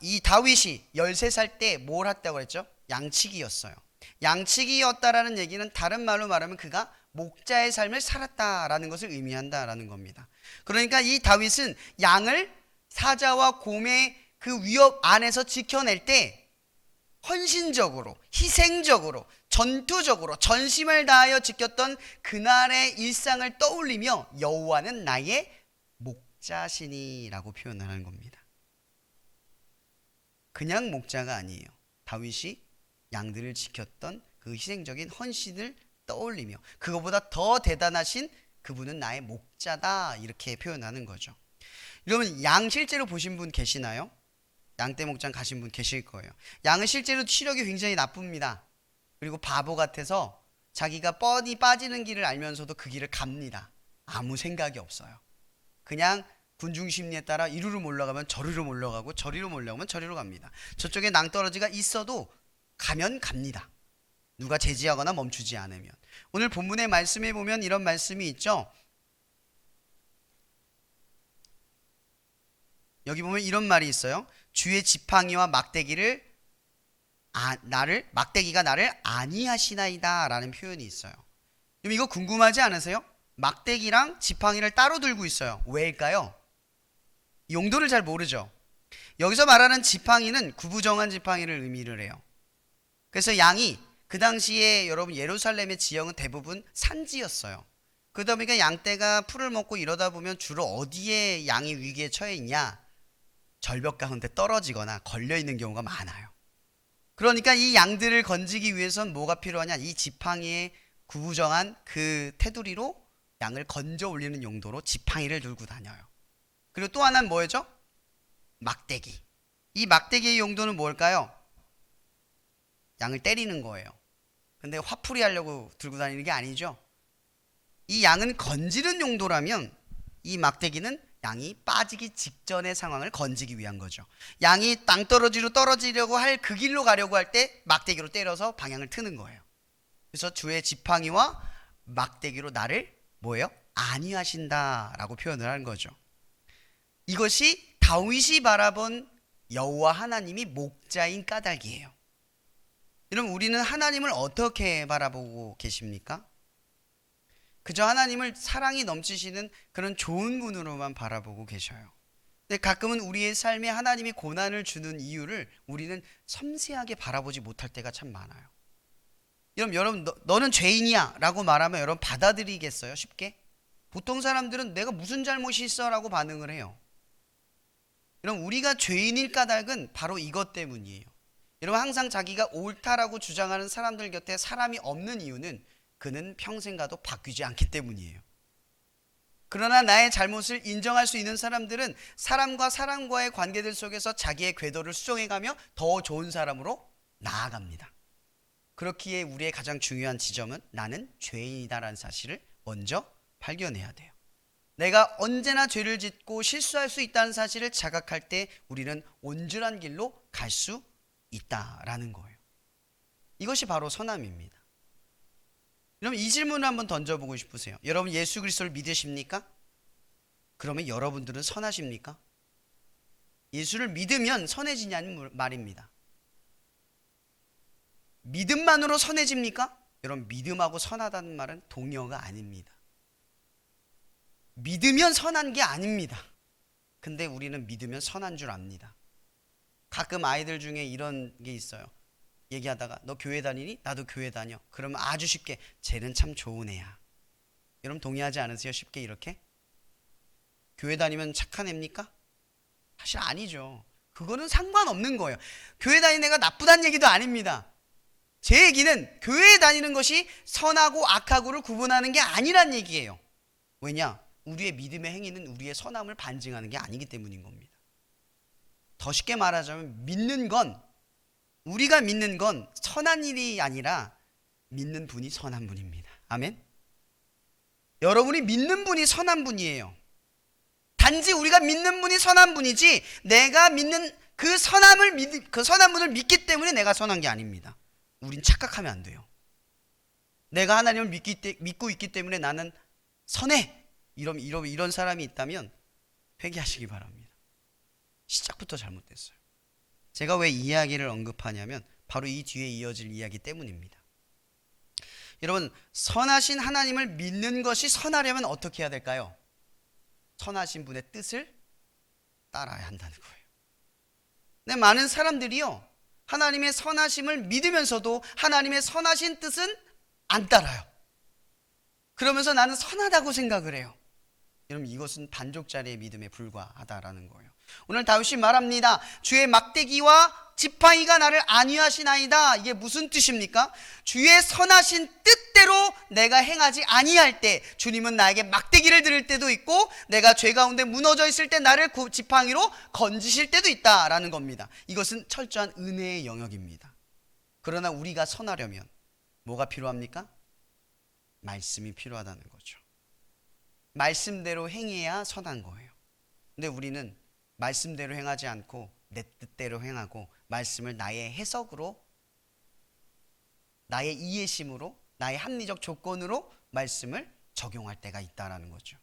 이 다윗이 13살 때 뭘 했다고 했죠? 양치기였어요. 양치기였다라는 얘기는 다른 말로 말하면 그가 목자의 삶을 살았다라는 것을 의미한다라는 겁니다. 그러니까 이 다윗은 양을 사자와 곰의 그 위협 안에서 지켜낼 때 헌신적으로, 희생적으로, 전투적으로 전심을 다하여 지켰던 그날의 일상을 떠올리며 여호와는 나의 목자시니라고 표현하는 겁니다. 그냥 목자가 아니에요. 다윗이 양들을 지켰던 그 희생적인 헌신을 떠올리며 그거보다 더 대단하신 그분은 나의 목자다, 이렇게 표현하는 거죠. 여러분, 양 실제로 보신 분 계시나요? 양떼 목장 가신 분 계실 거예요. 양은 실제로 시력이 굉장히 나쁩니다. 그리고 바보 같아서 자기가 뻔히 빠지는 길을 알면서도 그 길을 갑니다. 아무 생각이 없어요. 그냥 군중 심리에 따라 이리로 몰러가면 저리로 몰러가고 저리로 몰려가면 저리로 갑니다. 저쪽에 낭떠러지가 있어도 가면 갑니다. 누가 제지하거나 멈추지 않으면. 오늘 본문의 말씀에 보면 이런 말씀이 있죠. 여기 보면 이런 말이 있어요. 주의 지팡이와 막대기가 나를 아니하시나이다 라는 표현이 있어요. 그럼 이거 궁금하지 않으세요? 막대기랑 지팡이를 따로 들고 있어요. 왜일까요? 용도를 잘 모르죠. 여기서 말하는 지팡이는 구부정한 지팡이를 의미를 해요. 그래서 양이 그 당시에 여러분 예루살렘의 지형은 대부분 산지였어요. 그러다 보니까 양떼가 풀을 먹고 이러다 보면 주로 어디에 양이 위기에 처해 있냐? 절벽 가운데 떨어지거나 걸려있는 경우가 많아요. 그러니까 이 양들을 건지기 위해선 뭐가 필요하냐? 이 지팡이의 구부정한 그 테두리로 양을 건져 올리는 용도로 지팡이를 들고 다녀요. 그리고 또 하나는 뭐였죠? 막대기. 이 막대기의 용도는 뭘까요? 양을 때리는 거예요. 근데 화풀이 하려고 들고 다니는 게 아니죠. 이 양은 건지는 용도라면 이 막대기는 양이 빠지기 직전의 상황을 건지기 위한 거죠. 양이 땅떨어지로 떨어지려고 할 그 길로 가려고 할 때 막대기로 때려서 방향을 트는 거예요. 그래서 주의 지팡이와 막대기로 나를 뭐예요? 안위하신다라고 표현을 하는 거죠. 이것이 다윗이 바라본 여호와 하나님이 목자인 까닭이에요. 여러분, 우리는 하나님을 어떻게 바라보고 계십니까? 그저 하나님을 사랑이 넘치시는 그런 좋은 분으로만 바라보고 계셔요. 근데 가끔은 우리의 삶에 하나님이 고난을 주는 이유를 우리는 섬세하게 바라보지 못할 때가 참 많아요. 여러분, 너는 죄인이야 라고 말하면 여러분 받아들이겠어요? 쉽게? 보통 사람들은 내가 무슨 잘못이 있어 라고 반응을 해요. 여러분, 우리가 죄인일 까닭은 바로 이것 때문이에요. 여러분, 항상 자기가 옳다라고 주장하는 사람들 곁에 사람이 없는 이유는 그는 평생 가도 바뀌지 않기 때문이에요. 그러나 나의 잘못을 인정할 수 있는 사람들은 사람과 사람과의 관계들 속에서 자기의 궤도를 수정해가며 더 좋은 사람으로 나아갑니다. 그렇기에 우리의 가장 중요한 지점은 나는 죄인이다라는 사실을 먼저 발견해야 돼요. 내가 언제나 죄를 짓고 실수할 수 있다는 사실을 자각할 때 우리는 온전한 길로 갈 수 있다라는 거예요. 이것이 바로 선함입니다. 여러분, 이 질문을 한번 던져보고 싶으세요. 여러분, 예수 그리스도를 믿으십니까? 그러면 여러분들은 선하십니까? 예수를 믿으면 선해지냐는 말입니다. 믿음만으로 선해집니까? 여러분, 믿음하고 선하다는 말은 동의어가 아닙니다. 믿으면 선한 게 아닙니다. 근데 우리는 믿으면 선한 줄 압니다. 가끔 아이들 중에 이런 게 있어요. 얘기하다가 너 교회 다니니? 나도 교회 다녀. 그러면 아주 쉽게 쟤는 참 좋은 애야. 여러분, 동의하지 않으세요? 쉽게 이렇게? 교회 다니면 착한 애입니까? 사실 아니죠. 그거는 상관없는 거예요. 교회 다니는 애가 나쁘다는 얘기도 아닙니다. 제 얘기는 교회에 다니는 것이 선하고 악하고를 구분하는 게 아니란 얘기예요. 왜냐? 우리의 믿음의 행위는 우리의 선함을 반증하는 게 아니기 때문인 겁니다. 더 쉽게 말하자면 우리가 믿는 건 선한 일이 아니라 믿는 분이 선한 분입니다. 아멘. 여러분이 믿는 분이 선한 분이에요. 단지 우리가 믿는 분이 선한 분이지 내가 믿는 그 선한 분을 믿기 때문에 내가 선한 게 아닙니다. 우린 착각하면 안 돼요. 내가 하나님을 믿고 있기 때문에 나는 선해. 이런 사람이 있다면 회개하시기 바랍니다. 시작부터 잘못됐어요. 제가 왜 이 이야기를 언급하냐면 바로 이 뒤에 이어질 이야기 때문입니다. 여러분, 선하신 하나님을 믿는 것이 선하려면 어떻게 해야 될까요? 선하신 분의 뜻을 따라야 한다는 거예요. 근데 많은 사람들이요, 하나님의 선하심을 믿으면서도 하나님의 선하신 뜻은 안 따라요. 그러면서 나는 선하다고 생각을 해요. 여러분, 이것은 반쪽짜리의 믿음에 불과하다라는 거예요. 오늘 다윗이 말합니다. 주의 막대기와 지팡이가 나를 안위하시나이다. 이게 무슨 뜻입니까? 주의 선하신 뜻대로 내가 행하지 아니할 때 주님은 나에게 막대기를 들을 때도 있고 내가 죄 가운데 무너져 있을 때 나를 지팡이로 건지실 때도 있다라는 겁니다. 이것은 철저한 은혜의 영역입니다. 그러나 우리가 선하려면 뭐가 필요합니까? 말씀이 필요하다는 거죠. 말씀대로 행해야 선한 거예요. 근데 우리는 말씀대로 행하지 않고 내 뜻대로 행하고 말씀을 나의 해석으로, 나의 이해심으로, 나의 합리적 조건으로 말씀을 적용할 때가 있다라는 거죠.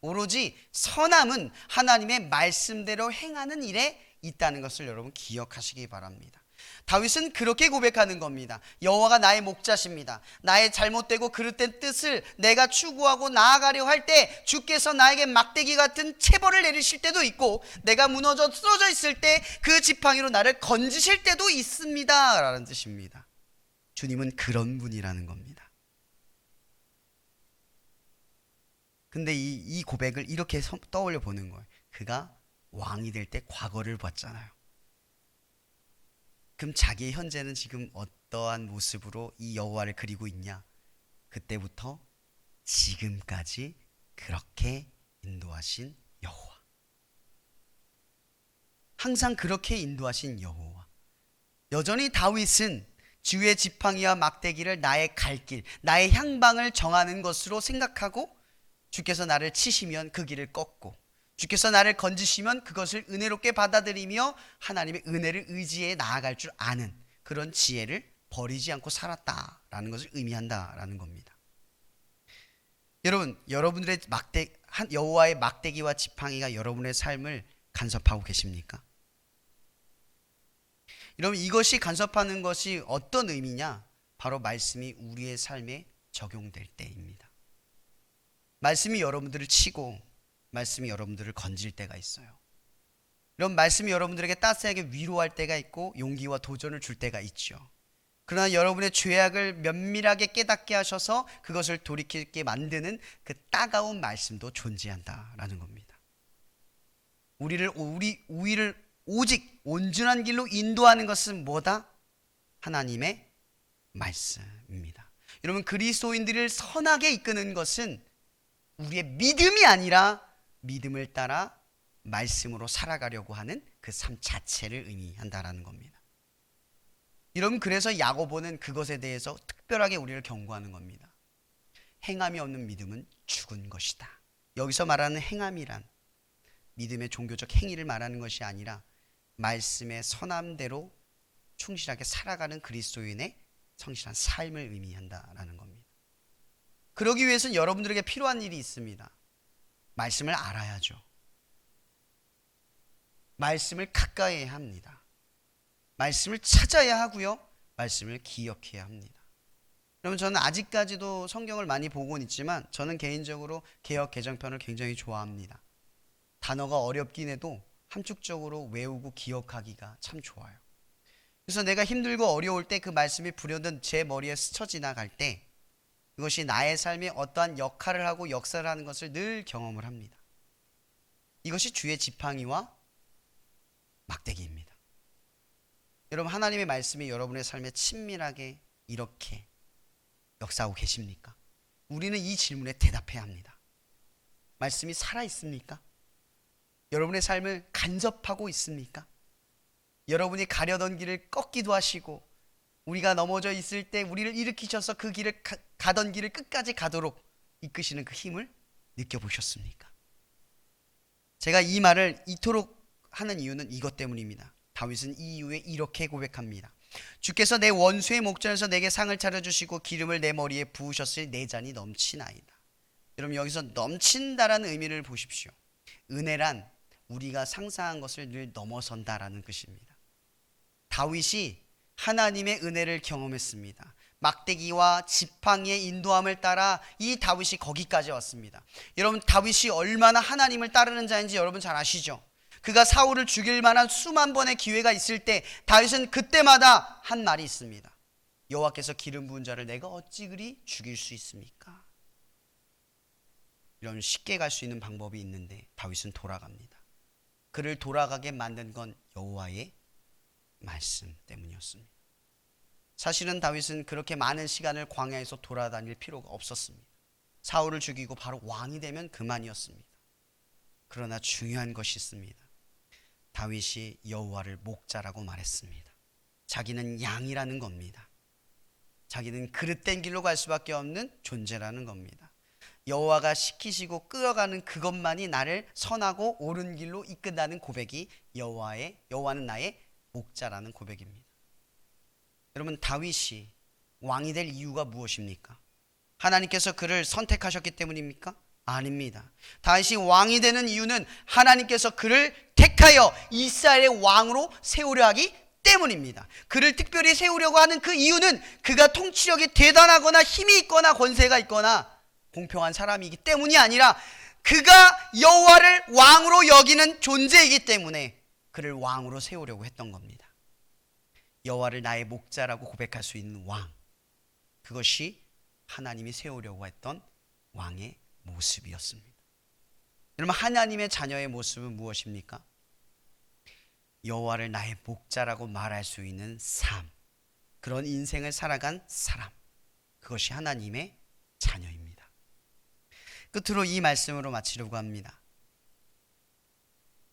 오로지 선함은 하나님의 말씀대로 행하는 일에 있다는 것을 여러분 기억하시기 바랍니다. 다윗은 그렇게 고백하는 겁니다. 여호와가 나의 목자십니다. 나의 잘못되고 그릇된 뜻을 내가 추구하고 나아가려 할 때 주께서 나에게 막대기 같은 체벌을 내리실 때도 있고 내가 무너져 쓰러져 있을 때 그 지팡이로 나를 건지실 때도 있습니다 라는 뜻입니다. 주님은 그런 분이라는 겁니다. 근데 이 고백을 이렇게 떠올려 보는 거예요. 그가 왕이 될 때 과거를 봤잖아요. 그럼 자기의 현재는 지금 어떠한 모습으로 이 여호와를 그리고 있냐? 그때부터 지금까지 그렇게 인도하신 여호와, 항상 그렇게 인도하신 여호와. 여전히 다윗은 주의 지팡이와 막대기를 나의 갈 길, 나의 향방을 정하는 것으로 생각하고 주께서 나를 치시면 그 길을 꺾고 주께서 나를 건지시면 그것을 은혜롭게 받아들이며 하나님의 은혜를 의지해 나아갈 줄 아는 그런 지혜를 버리지 않고 살았다라는 것을 의미한다라는 겁니다. 여러분, 여러분들의 여호와의 막대기와 지팡이가 여러분의 삶을 간섭하고 계십니까? 여러분, 이것이 간섭하는 것이 어떤 의미냐? 바로 말씀이 우리의 삶에 적용될 때입니다. 말씀이 여러분들을 치고 말씀이 여러분들을 건질 때가 있어요. 이런 말씀이 여러분들에게 따스하게 위로할 때가 있고 용기와 도전을 줄 때가 있죠. 그러나 여러분의 죄악을 면밀하게 깨닫게 하셔서 그것을 돌이키게 만드는 그 따가운 말씀도 존재한다라는 겁니다. 우리를 오직 온전한 길로 인도하는 것은 뭐다? 하나님의 말씀입니다. 여러분, 그리스도인들을 선하게 이끄는 것은 우리의 믿음이 아니라 믿음을 따라 말씀으로 살아가려고 하는 그 삶 자체를 의미한다라는 겁니다. 여러분, 그래서 야고보는 그것에 대해서 특별하게 우리를 경고하는 겁니다. 행함이 없는 믿음은 죽은 것이다. 여기서 말하는 행함이란 믿음의 종교적 행위를 말하는 것이 아니라 말씀의 선함대로 충실하게 살아가는 그리스도인의 성실한 삶을 의미한다라는 겁니다. 그러기 위해서는 여러분들에게 필요한 일이 있습니다. 말씀을 알아야죠. 말씀을 가까이 해야 합니다. 말씀을 찾아야 하고요. 말씀을 기억해야 합니다. 여러분, 저는 아직까지도 성경을 많이 보고는 있지만 저는 개인적으로 개역 개정편을 굉장히 좋아합니다. 단어가 어렵긴 해도 함축적으로 외우고 기억하기가 참 좋아요. 그래서 내가 힘들고 어려울 때 그 말씀이 불현듯 제 머리에 스쳐 지나갈 때 그것이 나의 삶에 어떠한 역할을 하고 역사를 하는 것을 늘 경험을 합니다. 이것이 주의 지팡이와 막대기입니다. 여러분, 하나님의 말씀이 여러분의 삶에 친밀하게 이렇게 역사하고 계십니까? 우리는 이 질문에 대답해야 합니다. 말씀이 살아있습니까? 여러분의 삶을 간섭하고 있습니까? 여러분이 가려던 길을 꺾기도 하시고, 우리가 넘어져 있을 때 우리를 일으키셔서 그 길을 가던 길을 끝까지 가도록 이끄시는 그 힘을 느껴보셨습니까? 제가 이 말을 이토록 하는 이유는 이것 때문입니다. 다윗은 이 이후에 이렇게 고백합니다. 주께서 내 원수의 목전에서 내게 상을 차려주시고 기름을 내 머리에 부으셨으니 내 잔이 넘치나이다. 여러분, 여기서 넘친다라는 의미를 보십시오. 은혜란 우리가 상상한 것을 늘 넘어선다라는 뜻입니다. 다윗이 하나님의 은혜를 경험했습니다. 막대기와 지팡이의 인도함을 따라 이 다윗이 거기까지 왔습니다. 여러분, 다윗이 얼마나 하나님을 따르는 자인지 여러분 잘 아시죠? 그가 사울을 죽일 만한 수만 번의 기회가 있을 때 다윗은 그때마다 한 말이 있습니다. 여호와께서 기름 부은 자를 내가 어찌 그리 죽일 수 있습니까? 이런 쉽게 갈 수 있는 방법이 있는데 다윗은 돌아갑니다. 그를 돌아가게 만든 건 여호와의 말씀 때문이었습니다. 사실은 다윗은 그렇게 많은 시간을 광야에서 돌아다닐 필요가 없었습니다. 사울을 죽이고 바로 왕이 되면 그만이었습니다. 그러나 중요한 것이 있습니다. 다윗이 여호와를 목자라고 말했습니다. 자기는 양이라는 겁니다. 자기는 그릇된 길로 갈 수밖에 없는 존재라는 겁니다. 여호와가 시키시고 끌어가는 그것만이 나를 선하고 옳은 길로 이끈다는 고백이 여호와는 나의 목자라는 고백입니다. 여러분, 다윗이 왕이 될 이유가 무엇입니까? 하나님께서 그를 선택하셨기 때문입니까? 아닙니다. 다윗이 왕이 되는 이유는 하나님께서 그를 택하여 이스라엘의 왕으로 세우려 하기 때문입니다. 그를 특별히 세우려고 하는 그 이유는 그가 통치력이 대단하거나 힘이 있거나 권세가 있거나 공평한 사람이기 때문이 아니라 그가 여호와를 왕으로 여기는 존재이기 때문에 그를 왕으로 세우려고 했던 겁니다. 여호와를 나의 목자라고 고백할 수 있는 왕, 그것이 하나님이 세우려고 했던 왕의 모습이었습니다. 여러분, 하나님의 자녀의 모습은 무엇입니까? 여호와를 나의 목자라고 말할 수 있는 삶, 그런 인생을 살아간 사람, 그것이 하나님의 자녀입니다. 끝으로 이 말씀으로 마치려고 합니다.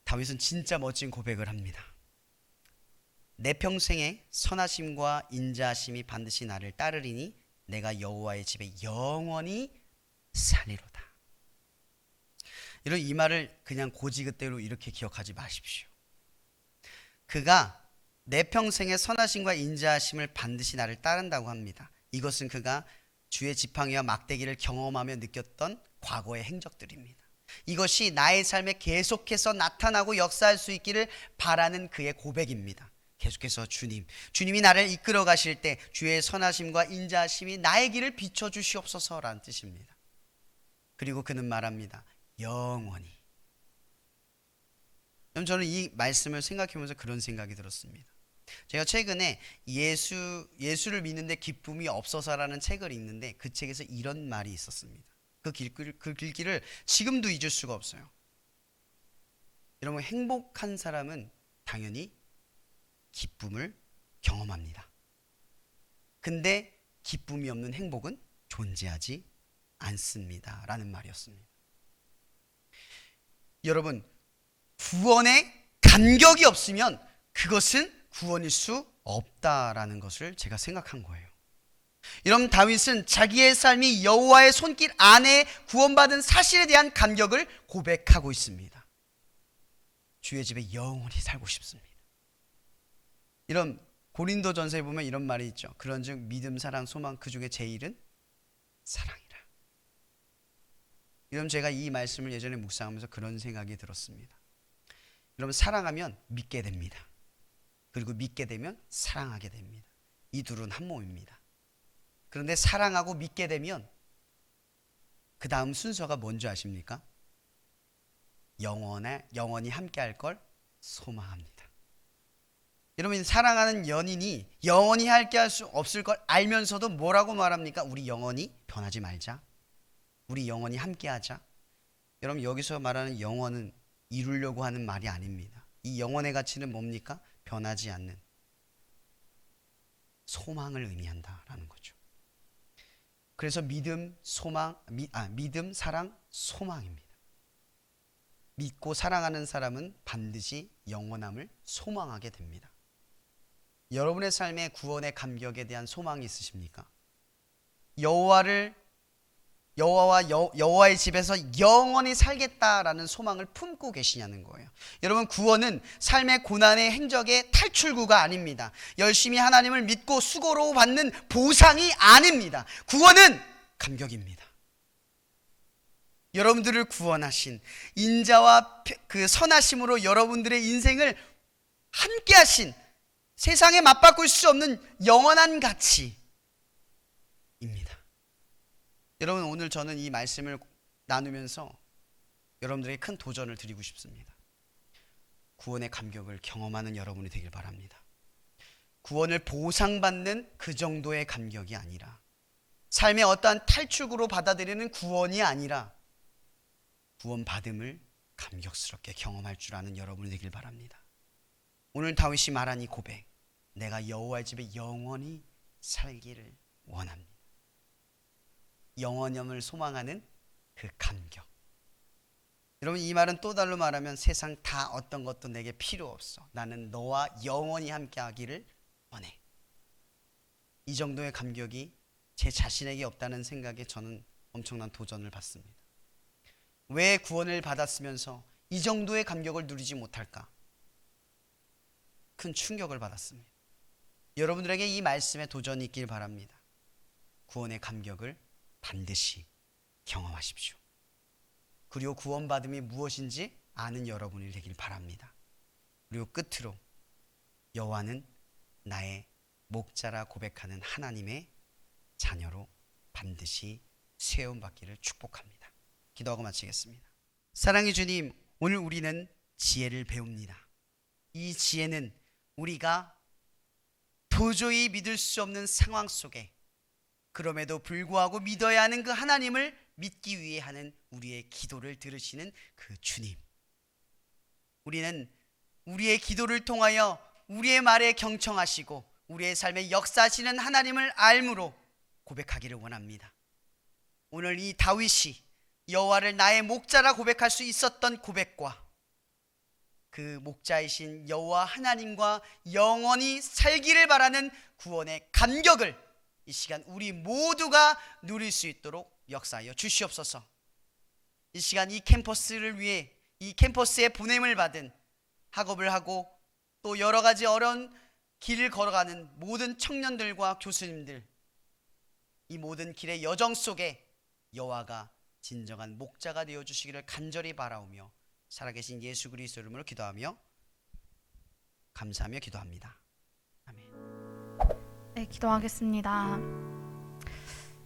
다윗은 진짜 멋진 고백을 합니다. 내 평생에 선하심과 인자하심이 반드시 나를 따르리니 내가 여호와의 집에 영원히 살리로다. 이런 이 말을 그냥 고지그대로 이렇게 기억하지 마십시오. 그가 내 평생에 선하심과 인자하심을 반드시 나를 따른다고 합니다. 이것은 그가 주의 지팡이와 막대기를 경험하며 느꼈던 과거의 행적들입니다. 이것이 나의 삶에 계속해서 나타나고 역사할 수 있기를 바라는 그의 고백입니다. 계속해서 주님이 나를 이끌어 가실 때 주의 선하심과 인자하심이 나의 길을 비춰주시옵소서라는 뜻입니다. 그리고 그는 말합니다. 영원히. 저는 이 말씀을 생각해보면서 그런 생각이 들었습니다. 제가 최근에 예수를 믿는데 기쁨이 없어서라는 책을 읽는데 그 책에서 이런 말이 있었습니다. 그 글귀를 지금도 잊을 수가 없어요. 여러분, 행복한 사람은 당연히 기쁨을 경험합니다. 근데 기쁨이 없는 행복은 존재하지 않습니다. 라는 말이었습니다. 여러분, 구원에 감격이 없으면 그것은 구원일 수 없다라는 것을 제가 생각한 거예요. 여러분, 다윗은 자기의 삶이 여호와의 손길 안에 구원받은 사실에 대한 감격을 고백하고 있습니다. 주의 집에 영원히 살고 싶습니다. 이런 고린도전서에 보면 이런 말이 있죠. 그런즉 믿음, 사랑, 소망 그 중에 제일은 사랑이라. 여러분, 제가 이 말씀을 예전에 묵상하면서 그런 생각이 들었습니다. 여러분, 사랑하면 믿게 됩니다. 그리고 믿게 되면 사랑하게 됩니다. 이 둘은 한 몸입니다. 그런데 사랑하고 믿게 되면 그 다음 순서가 뭔지 아십니까? 영원히 함께할 걸 소망합니다. 여러분, 사랑하는 연인이 영원히 함께할 수 없을 걸 알면서도 뭐라고 말합니까? 우리 영원히 변하지 말자. 우리 영원히 함께하자. 여러분, 여기서 말하는 영원은 이루려고 하는 말이 아닙니다. 이 영혼의 가치는 뭡니까? 변하지 않는 소망을 의미한다라는 거죠. 그래서 믿음, 사랑, 소망입니다. 믿고 사랑하는 사람은 반드시 영원함을 소망하게 됩니다. 여러분의 삶에 구원의 감격에 대한 소망이 있으십니까? 여호와의 집에서 영원히 살겠다라는 소망을 품고 계시냐는 거예요. 여러분, 구원은 삶의 고난의 행적의 탈출구가 아닙니다. 열심히 하나님을 믿고 수고로 받는 보상이 아닙니다. 구원은 감격입니다. 여러분들을 구원하신 인자와 그 선하심으로 여러분들의 인생을 함께 하신, 세상에 맞바꿀 수 없는 영원한 가치입니다. 여러분, 오늘 저는 이 말씀을 나누면서 여러분들에게 큰 도전을 드리고 싶습니다. 구원의 감격을 경험하는 여러분이 되길 바랍니다. 구원을 보상받는 그 정도의 감격이 아니라, 삶의 어떠한 탈출구로 받아들이는 구원이 아니라, 구원받음을 감격스럽게 경험할 줄 아는 여러분이 되길 바랍니다. 오늘 다윗이 말한 이 고백, 내가 여호와의 집에 영원히 살기를 원합니다. 영원함을 소망하는 그 감격. 여러분, 이 말은 또 다르게 말하면 세상 다 어떤 것도 내게 필요 없어. 나는 너와 영원히 함께 하기를 원해. 이 정도의 감격이 제 자신에게 없다는 생각에 저는 엄청난 도전을 받습니다. 왜 구원을 받았으면서 이 정도의 감격을 누리지 못할까? 큰 충격을 받았습니다. 여러분들에게 이 말씀에 도전이 있길 바랍니다. 구원의 감격을 반드시 경험하십시오. 그리고 구원받음이 무엇인지 아는 여러분이 되길 바랍니다. 그리고 끝으로, 여호와는 나의 목자라 고백하는 하나님의 자녀로 반드시 세움받기를 축복합니다. 기도하고 마치겠습니다. 사랑의 주님, 오늘 우리는 지혜를 배웁니다. 이 지혜는 우리가 도저히 믿을 수 없는 상황 속에 그럼에도 불구하고 믿어야 하는 그 하나님을 믿기 위해 하는 우리의 기도를 들으시는 그 주님. 우리는 우리의 기도를 통하여 우리의 말에 경청하시고 우리의 삶에 역사하시는 하나님을 알므로 고백하기를 원합니다. 오늘 이 다윗이 여호와를 나의 목자라 고백할 수 있었던 고백과 그 목자이신 여호와 하나님과 영원히 살기를 바라는 구원의 감격을 이 시간 우리 모두가 누릴 수 있도록 역사하여 주시옵소서. 이 시간 이 캠퍼스를 위해, 이 캠퍼스에 보냄을 받은, 학업을 하고 또 여러 가지 어려운 길을 걸어가는 모든 청년들과 교수님들, 이 모든 길의 여정 속에 여호와가 진정한 목자가 되어 주시기를 간절히 바라오며 살아계신 예수 그리스도 이름으로 기도하며 감사하며 기도합니다. 아멘. 네, 기도하겠습니다.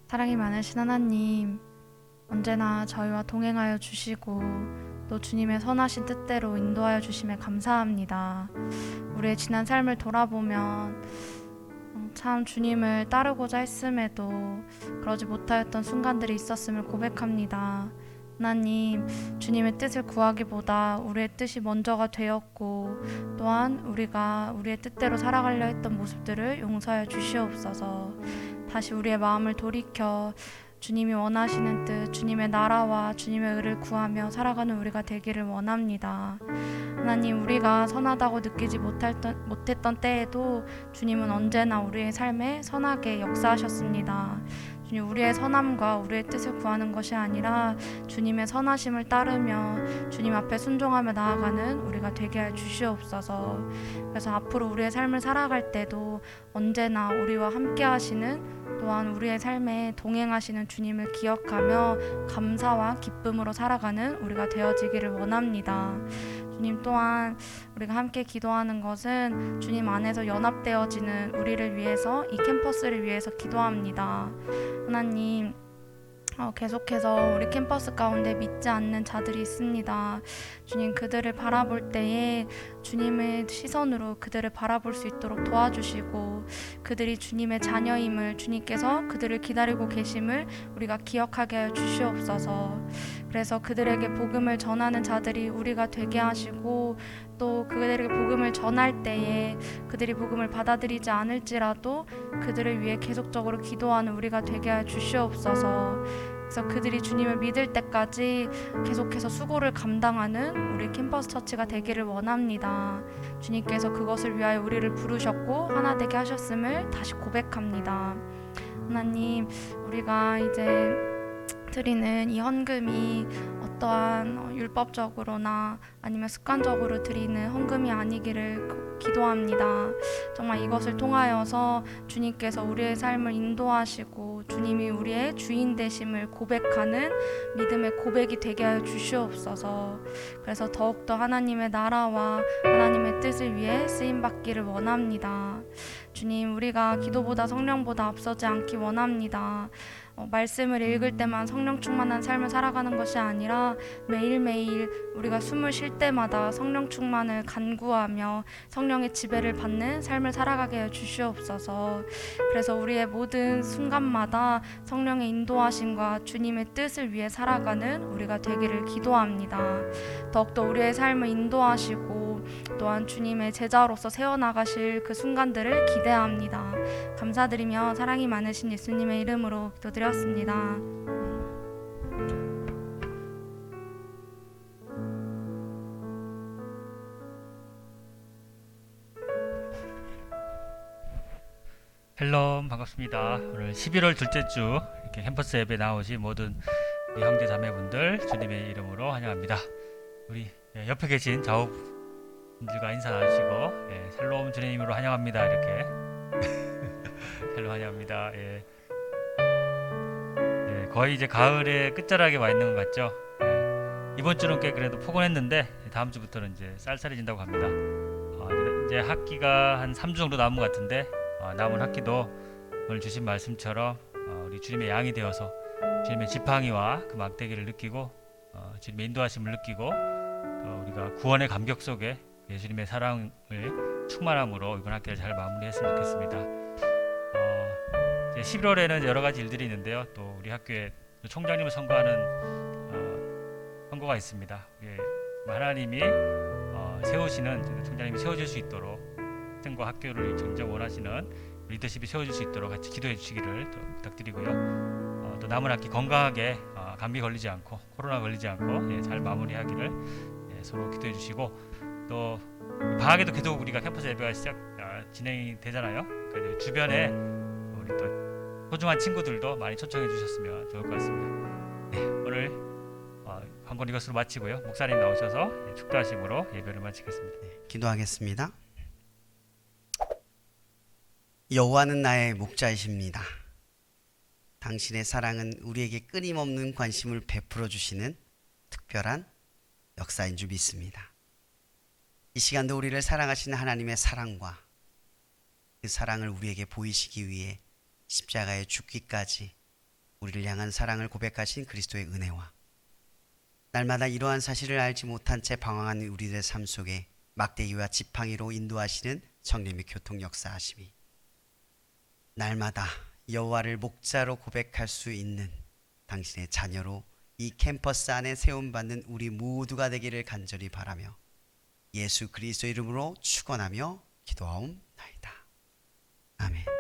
사랑이 많으신 하나님, 언제나 저희와 동행하여 주시고 또 주님의 선하신 뜻대로 인도하여 주심에 감사합니다. 우리의 지난 삶을 돌아보면 참 주님을 따르고자 했음에도 그러지 못하였던 순간들이 있었음을 고백합니다. 하나님, 주님의 뜻을 구하기보다 우리의 뜻이 먼저가 되었고 또한 우리가 우리의 뜻대로 살아가려 했던 모습들을 용서하여 주시옵소서. 다시 우리의 마음을 돌이켜 주님이 원하시는 뜻, 주님의 나라와 주님의 의를 구하며 살아가는 우리가 되기를 원합니다. 하나님, 우리가 선하다고 느끼지 못했던 때에도 주님은 언제나 우리의 삶에 선하게 역사하셨습니다. 주님, 우리의 선함과 우리의 뜻을 구하는 것이 아니라 주님의 선하심을 따르며 주님 앞에 순종하며 나아가는 우리가 되게 해 주시옵소서. 그래서 앞으로 우리의 삶을 살아갈 때도 언제나 우리와 함께 하시는, 또한 우리의 삶에 동행하시는 주님을 기억하며 감사와 기쁨으로 살아가는 우리가 되어지기를 원합니다. 주님, 또한 우리가 함께 기도하는 것은 주님 안에서 연합되어지는 우리를 위해서, 이 캠퍼스를 위해서 기도합니다. 하나님, 계속해서 우리 캠퍼스 가운데 믿지 않는 자들이 있습니다. 주님, 그들을 바라볼 때에 주님의 시선으로 그들을 바라볼 수 있도록 도와주시고 그들이 주님의 자녀임을, 주님께서 그들을 기다리고 계심을 우리가 기억하게 하여 주시옵소서. 그래서 그들에게 복음을 전하는 자들이 우리가 되게 하시고, 또 그들에게 복음을 전할 때에 그들이 복음을 받아들이지 않을지라도 그들을 위해 계속적으로 기도하는 우리가 되게 하여 주시옵소서. 그래서 그들이 주님을 믿을 때까지 계속해서 수고를 감당하는 우리 캠퍼스 처치가 되기를 원합니다. 주님께서 그것을 위하여 우리를 부르셨고 하나 되게 하셨음을 다시 고백합니다. 하나님, 우리가 이제 드리는 이 헌금이 어떠한 율법적으로나 아니면 습관적으로 드리는 헌금이 아니기를 기도합니다. 정말 이것을 통하여서 주님께서 우리의 삶을 인도하시고 주님이 우리의 주인 되심을 고백하는 믿음의 고백이 되게 하여 주시옵소서. 그래서 더욱더 하나님의 나라와 하나님의 뜻을 위해 쓰임받기를 원합니다. 주님, 우리가 기도보다 성령보다 앞서지 않기 원합니다. 말씀을 읽을 때만 성령 충만한 삶을 살아가는 것이 아니라 매일매일 우리가 숨을 쉴 때마다 성령 충만을 간구하며 성령의 지배를 받는 삶을 살아가게 해 주시옵소서. 그래서 우리의 모든 순간마다 성령의 인도하심과 주님의 뜻을 위해 살아가는 우리가 되기를 기도합니다. 더욱더 우리의 삶을 인도하시고 또한 주님의 제자로서 세워나가실 그 순간들을 기대합니다. 감사드리며 사랑이 많으신 예수님의 이름으로 기도드렸습니다. 헬로, 반갑습니다. 오늘 11월 둘째 주 이렇게 캠퍼스 앱에 나오신 모든 우리 형제 자매분들 주님의 이름으로 환영합니다. 우리 옆에 계신 좌우분들과 인사 나누시고 샬롬 주님의 이름으로 환영합니다. 이렇게 샬롬 환영합니다. 거의 이제 가을의 끝자락에 와 있는 것 같죠. 이번 주는 꽤 그래도 포근했는데 다음 주부터는 이제 쌀쌀해진다고 합니다. 이제 학기가 한 3주 정도 남은 것 같은데 남은 학기도 오늘 주신 말씀처럼 우리 주님의 양이 되어서 주님의 지팡이와 그 막대기를 느끼고 주님의 인도하심을 느끼고 우리가 구원의 감격 속에 예수님의 사랑을 충만함으로 이번 학기를 잘 마무리했으면 좋겠습니다. 이제 11월에는 여러 가지 일들이 있는데요. 또 우리 학교에 총장님을 선거하는 선거가 있습니다. 하나님이 세우시는 총장님이 세워질 수 있도록 학생과 학교를 정정 원하시는 리더십이 세워질 수 있도록 같이 기도해 주시기를 부탁드리고요. 또 남은 학기 건강하게 감기 걸리지 않고 코로나 걸리지 않고 잘 마무리하기를 서로 기도해 주시고, 또 방학에도 계속 우리가 캠퍼스 예배가 진행이 되잖아요. 그래서 주변에 우리 또 소중한 친구들도 많이 초청해 주셨으면 좋을 것 같습니다. 오늘 광고 이것으로 마치고요. 목사님 나오셔서 축도하심으로 예배를 마치겠습니다. 기도하겠습니다. 여호와는 나의 목자이십니다. 당신의 사랑은 우리에게 끊임없는 관심을 베풀어 주시는 특별한 역사인 줄 믿습니다. 이 시간도 우리를 사랑하시는 하나님의 사랑과 그 사랑을 우리에게 보이시기 위해 십자가에 죽기까지 우리를 향한 사랑을 고백하신 그리스도의 은혜와 날마다 이러한 사실을 알지 못한 채 방황한 우리들의 삶 속에 막대기와 지팡이로 인도하시는 성령의 교통 역사하심이 날마다 여호와를 목자로 고백할 수 있는 당신의 자녀로 이 캠퍼스 안에 세움받는 우리 모두가 되기를 간절히 바라며 예수 그리스도 이름으로 축원하며 기도하옵나이다. 아멘.